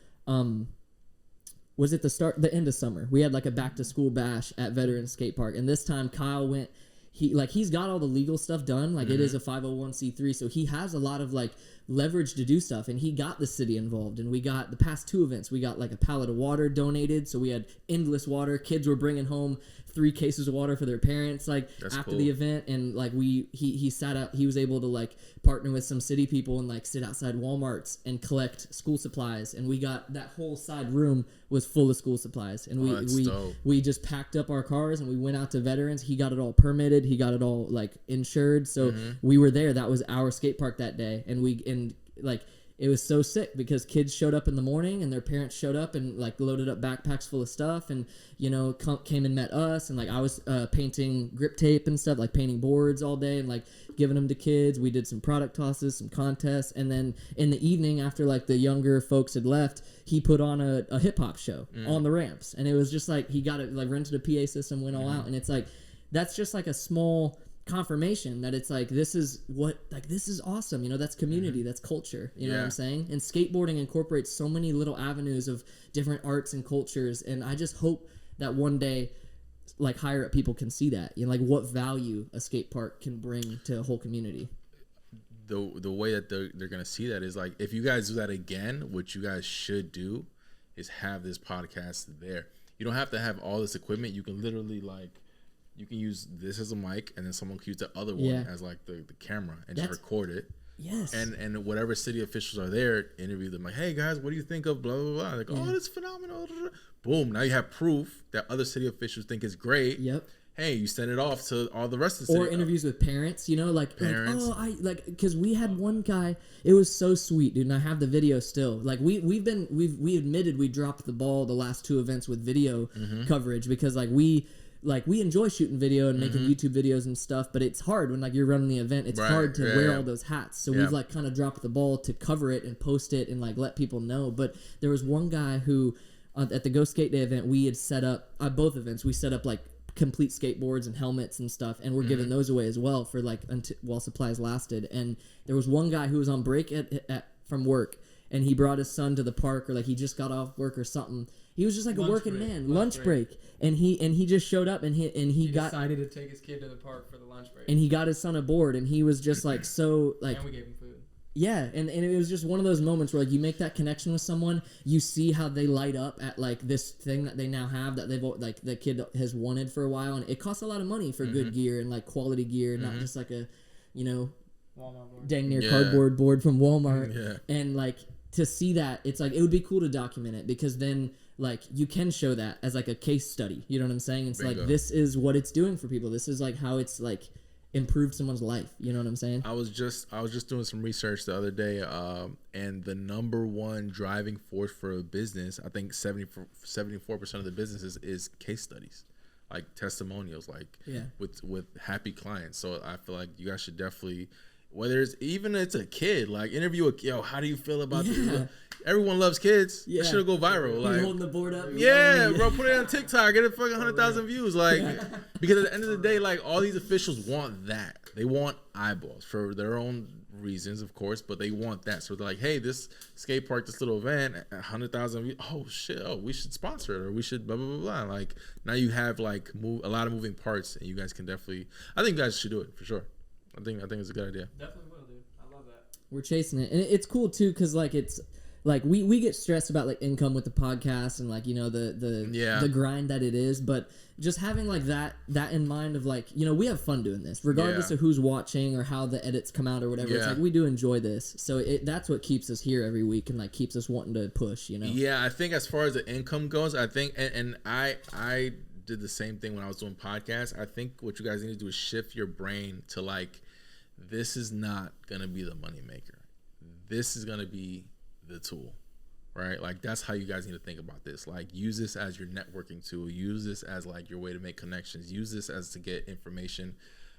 was it the end of summer, we had like a back to school bash at Veterans Skate Park, and this time Kyle went. He's got all the legal stuff done, like it is a 501c3, so he has a lot of like leverage to do stuff. And he got the city involved, and we got the past 2 events. We got like a pallet of water donated, so we had endless water. Kids were bringing home 3 cases of water for their parents, like That's after cool. the event. And like he sat out. He was able to like partner with some city people and like sit outside Walmarts and collect school supplies. And we got that whole side room was full of school supplies. And we just packed up our cars and we went out to veterans. He got it all permitted. He got it all like insured. So we were there. That was our skate park that day. And like it was so sick because kids showed up in the morning and their parents showed up and like loaded up backpacks full of stuff and, you know, came and met us. And like I was painting grip tape and stuff, like painting boards all day and like giving them to kids. We did some product tosses, some contests. And then in the evening after like the younger folks had left, he put on a hip hop show on the ramps. And it was just like, he got it, like rented a PA system, went all out. And it's like, that's just like a small confirmation that it's like, this is awesome. You know, that's community, that's culture. You know what I'm saying? And skateboarding incorporates so many little avenues of different arts and cultures. And I just hope that one day, like higher up people can see that, you know, like what value a skate park can bring to a whole community. The way that they're gonna see that is like, if you guys do that again, what you guys should do is have this podcast there. You don't have to have all this equipment. You can literally like, you can use this as a mic, and then someone can use the other one as like the camera and just record it. Yes. And whatever city officials are there, interview them like, hey guys, what do you think of blah blah blah? Like, oh, that's phenomenal. Boom. Now you have proof that other city officials think it's great. Yep. Hey, you send it off to all the rest of the city. Or interviews with parents, you know, like parents. Because we had one guy, it was so sweet, dude. And I have the video still. Like we admitted we dropped the ball the last 2 events with video coverage because we enjoy shooting video and making YouTube videos and stuff, but it's hard when like you're running the event. It's hard to wear all those hats. So we've like kind of dropped the ball to cover it and post it and like let people know. But there was one guy who at the Go Skate Day event, we had set up both events. We set up like complete skateboards and helmets and stuff, and we're giving those away as well for like while supplies lasted. And there was one guy who was on break from work, and he brought his son to the park, or like he just got off work or something. He was just like lunch break, and he just showed up and he decided to take his kid to the park for the lunch break, and he got his son aboard, and he was just like so like, and we gave him food. Yeah, and it was just one of those moments where like you make that connection with someone, you see how they light up at like this thing that they now have that they've like the kid has wanted for a while, and it costs a lot of money for good gear and like quality gear, not just like a, you know, Walmart board. Dang near cardboard board from Walmart. And like to see that, it's like it would be cool to document it because then like you can show that as like a case study. You know what I'm saying? It's like this is what it's doing for people. This is like how it's like improved someone's life. You know what I'm saying? I was just doing some research the other day, and the number one driving force for a business, I think 74% of the businesses is case studies, like testimonials, like with happy clients. So I feel like you guys should definitely, whether it's a kid, like interview a how do you feel about this? Everyone loves kids. It should go viral. Like holding the board up. Bro, put it on TikTok. Get it fucking 100,000 views. Like, because at the end of the day, like all these officials want that. They want eyeballs for their own reasons, of course, but they want that. So they're like, hey, this skate park, this little event, 100,000 views. Oh shit! Oh, we should sponsor it, or we should blah blah blah blah. Like now you have like a lot of moving parts, and you guys can definitely. I think you guys should do it for sure. I think it's a good idea. Definitely will, dude. I love that. We're chasing it, and it's cool too because like it's like we get stressed about like income with the podcast and like, you know, the grind that it is, but just having like that in mind of like, you know, we have fun doing this regardless of who's watching or how the edits come out or whatever. It's like we do enjoy this, so that's what keeps us here every week and like keeps us wanting to push, you know. I think as far as the income goes, I think and I did the same thing when I was doing podcasts. I think what you guys need to do is shift your brain to like, this is not gonna be the money maker, this is gonna be the tool, right? Like that's how you guys need to think about this. Like use this as your networking tool, use this as like your way to make connections, use this as to get information,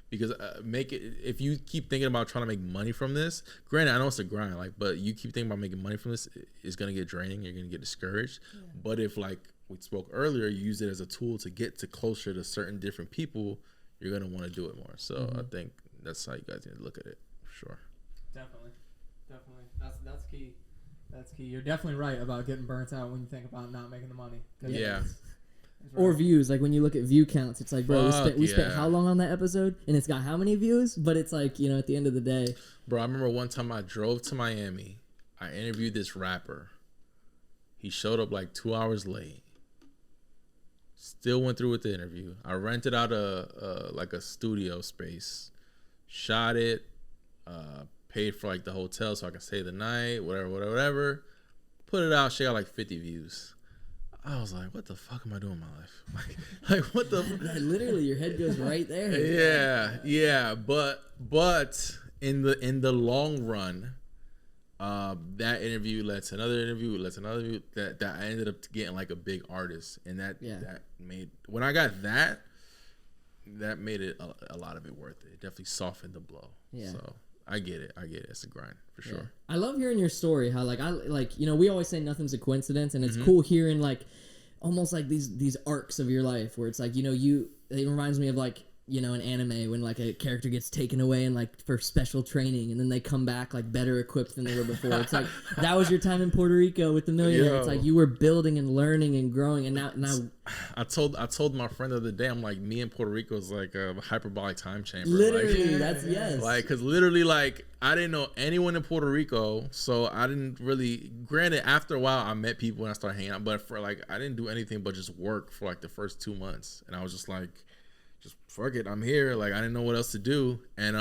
because make it, if you keep thinking about trying to make money from this, granted I know it's a grind, like, but you keep thinking about making money from this, it's gonna get draining, you're gonna get discouraged. But if, like we spoke earlier, you use it as a tool to get to closer to certain different people, you're gonna want to do it more. So I think that's how you guys need to look at it, for sure. Definitely that's key. That's key. You're definitely right about getting burnt out when you think about not making the money. Or views, like when you look at view counts, it's like, bro, we spent how long on that episode, and it's got how many views? But it's like, you know, at the end of the day, bro, I remember one time I drove to Miami. I interviewed this rapper. He showed up like 2 hours late. Still went through with the interview. I rented out a studio space, shot it, paid for like the hotel so I could stay the night, whatever. Put it out. She got like 50 views. I was like, what the fuck am I doing in my life? Like what the? Literally, your head goes right there. Yeah. But in the long run, that interview led to another interview, that I ended up getting like a big artist, and that made, when I got that made it a lot of it worth it. It definitely softened the blow. Yeah. So I get it. It's a grind for sure. I love hearing your story. How you know, we always say nothing's a coincidence, and it's cool hearing like almost like these arcs of your life where it's like, you know, it reminds me of like, you know, an anime when like a character gets taken away and like for special training, and then they come back like better equipped than they were before. It's like that was your time in Puerto Rico with the millionaire. It's like you were building and learning and growing, and now I told my friend the other day, I'm like, me in Puerto Rico is like a hyperbolic time chamber. Literally, that's yes. Like, cause literally, like, I didn't know anyone in Puerto Rico, so I didn't really. Granted, after a while, I met people and I started hanging out, but for like, I didn't do anything but just work for like the first 2 months, and I was just like, just fuck it, I'm here. Like, I didn't know what else to do, and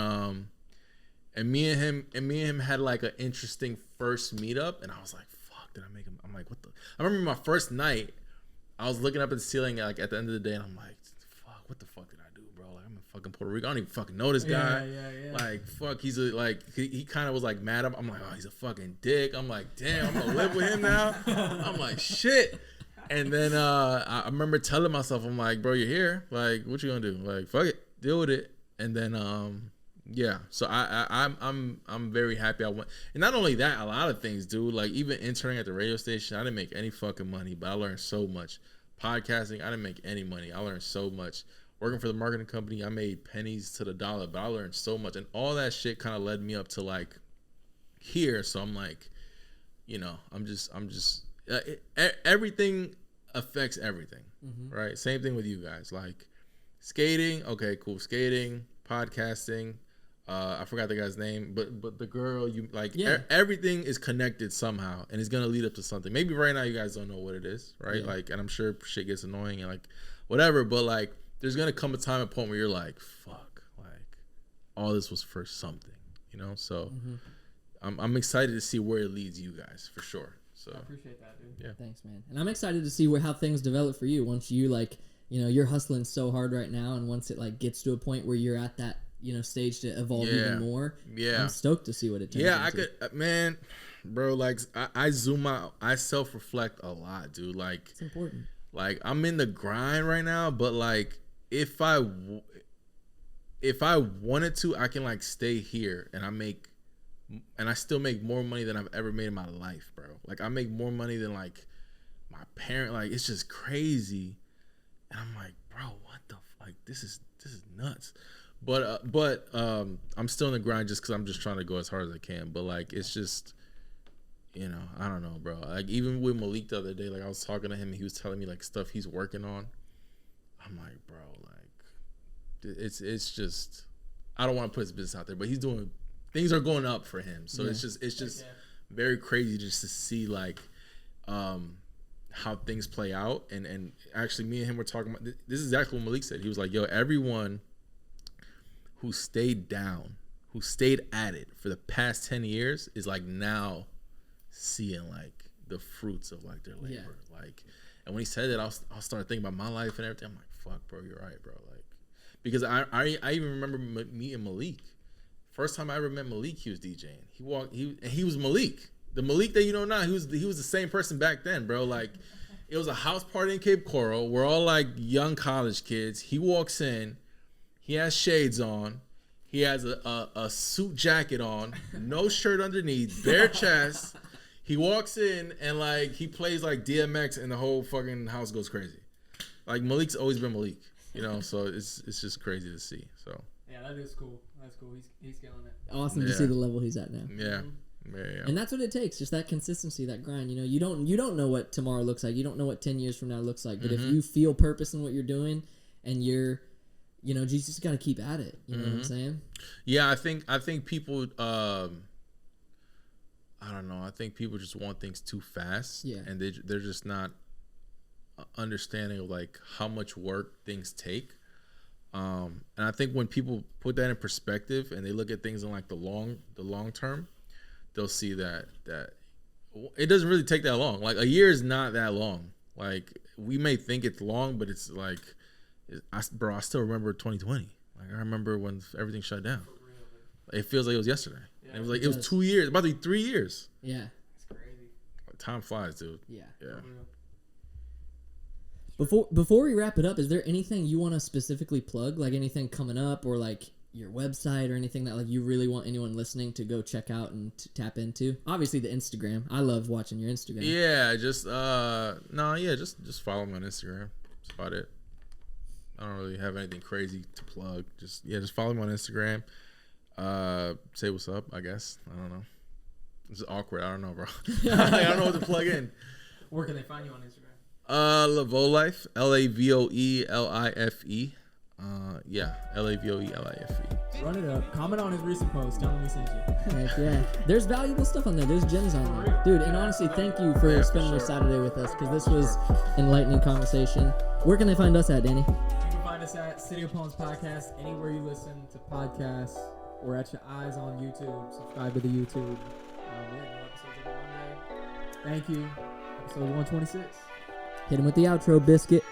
me and him had like an interesting first meetup, and I was like, fuck, did I make him? I'm like, what the? I remember my first night, I was looking up at the ceiling like at the end of the day, and I'm like, fuck, what the fuck did I do, bro? Like, I'm in fucking Puerto Rico. I don't even fucking know this guy. Yeah. Like, fuck, he's a, like, he kind of was like mad. I'm like, oh, he's a fucking dick. I'm like, damn, I'm gonna live with him now. I'm like, shit. And then I remember telling myself, I'm like, bro, you're here. Like, what you gonna do? Like, fuck it, deal with it. And then yeah. So I'm very happy I went. And not only that, a lot of things, dude. Like, even interning at the radio station, I didn't make any fucking money, but I learned so much. Podcasting, I didn't make any money. I learned so much. Working for the marketing company, I made pennies to the dollar, but I learned so much. And all that shit kind of led me up to like here. So I'm like, you know, I'm just everything affects everything, right? Same thing with you guys. Like skating, okay, cool. Skating, podcasting. I forgot the guy's name, but the girl, you like, everything is connected somehow, and it's gonna lead up to something. Maybe right now you guys don't know what it is, right? Like, and I'm sure shit gets annoying and like whatever, but like there's gonna come a point where you're like, fuck, like all this was for something, you know? So I'm excited to see where it leads you guys for sure. So I appreciate that, dude. Yeah. Thanks, man. And I'm excited to see how things develop for you once you like, you know, you're hustling so hard right now, and once it like gets to a point where you're at that, you know, stage to evolve even more. Yeah. I'm stoked to see what it turns into. I could, man, bro, like I zoom out, I self-reflect a lot, dude. Like, it's important. Like, I'm in the grind right now, but like if I wanted to, I can like stay here and I still make more money than I've ever made in my life, bro. Like, I make more money than like my parent. Like, it's just crazy. And I'm like, bro, what the like this is nuts. But I'm still in the grind just because I'm just trying to go as hard as I can. But like, it's just, you know, I don't know, bro. Like, even with Malik the other day, like I was talking to him and he was telling me like stuff he's working on. I'm like, bro, like it's just, I don't want to put his business out there, but he's doing, things are going up for him. So it's just very crazy just to see like how things play out. And actually me and him were talking about, this is exactly what Malik said. He was like, yo, everyone who stayed down, who stayed at it for the past 10 years is like now seeing like the fruits of like their labor. Like, and when he said that, I'll start thinking about my life and everything. I'm like, fuck, bro, you're right, bro. Like, because I even remember meeting Malik. First time I ever met Malik, he was DJing. He was Malik. The Malik that you know now, he was the same person back then, bro. Like, it was a house party in Cape Coral. We're all like young college kids. He walks in. He has shades on. He has a suit jacket on, no shirt underneath, bare chest. He walks in and like he plays like DMX and the whole fucking house goes crazy. Like, Malik's always been Malik, you know. So it's just crazy to see. So yeah, that is cool. That's cool. He's killing it. Awesome to see the level he's at now. Yeah. Yeah. And that's what it takes, just that consistency, that grind. You know, you don't know what tomorrow looks like. You don't know what 10 years from now looks like. But if you feel purpose in what you're doing, and you just got to keep at it. You know what I'm saying? Yeah, I think people. I don't know. I think people just want things too fast. Yeah. And they're just not understanding of like how much work things take. And I think when people put that in perspective and they look at things in like the long term, they'll see that it doesn't really take that long. Like a year is not that long. Like we may think it's long, but it's like, I still remember 2020. Like I remember when everything shut down. It feels like it was yesterday. Yeah, it was 2 years, about to be 3 years. Yeah, it's crazy. Time flies, dude. Yeah. Yeah. Before we wrap it up, is there anything you want to specifically plug? Like anything coming up, or like your website, or anything that like you really want anyone listening to go check out and tap into? Obviously the Instagram. I love watching your Instagram. Yeah, just just follow me on Instagram. That's about it. I don't really have anything crazy to plug. Just follow me on Instagram. Say what's up, I guess. I don't know. It's awkward. I don't know, bro. I don't know what to plug in. Where can they find you on Instagram? Lavoelife, LAVOELIFE. LAVOELIFE. Run it up. Comment on his recent post. Tell him we sent you. Heck yeah. There's valuable stuff on there. There's gems on there. Dude, and honestly, thank you for spending your Saturday with us, because this was enlightening conversation. Where can they find us at, Danny? You can find us at City of Palms Podcast, anywhere you listen to podcasts. We're at your eyes on YouTube. Subscribe to the YouTube. We have new episodes every Monday. Thank you. Episode 126. Hit him with the outro, Biscuit.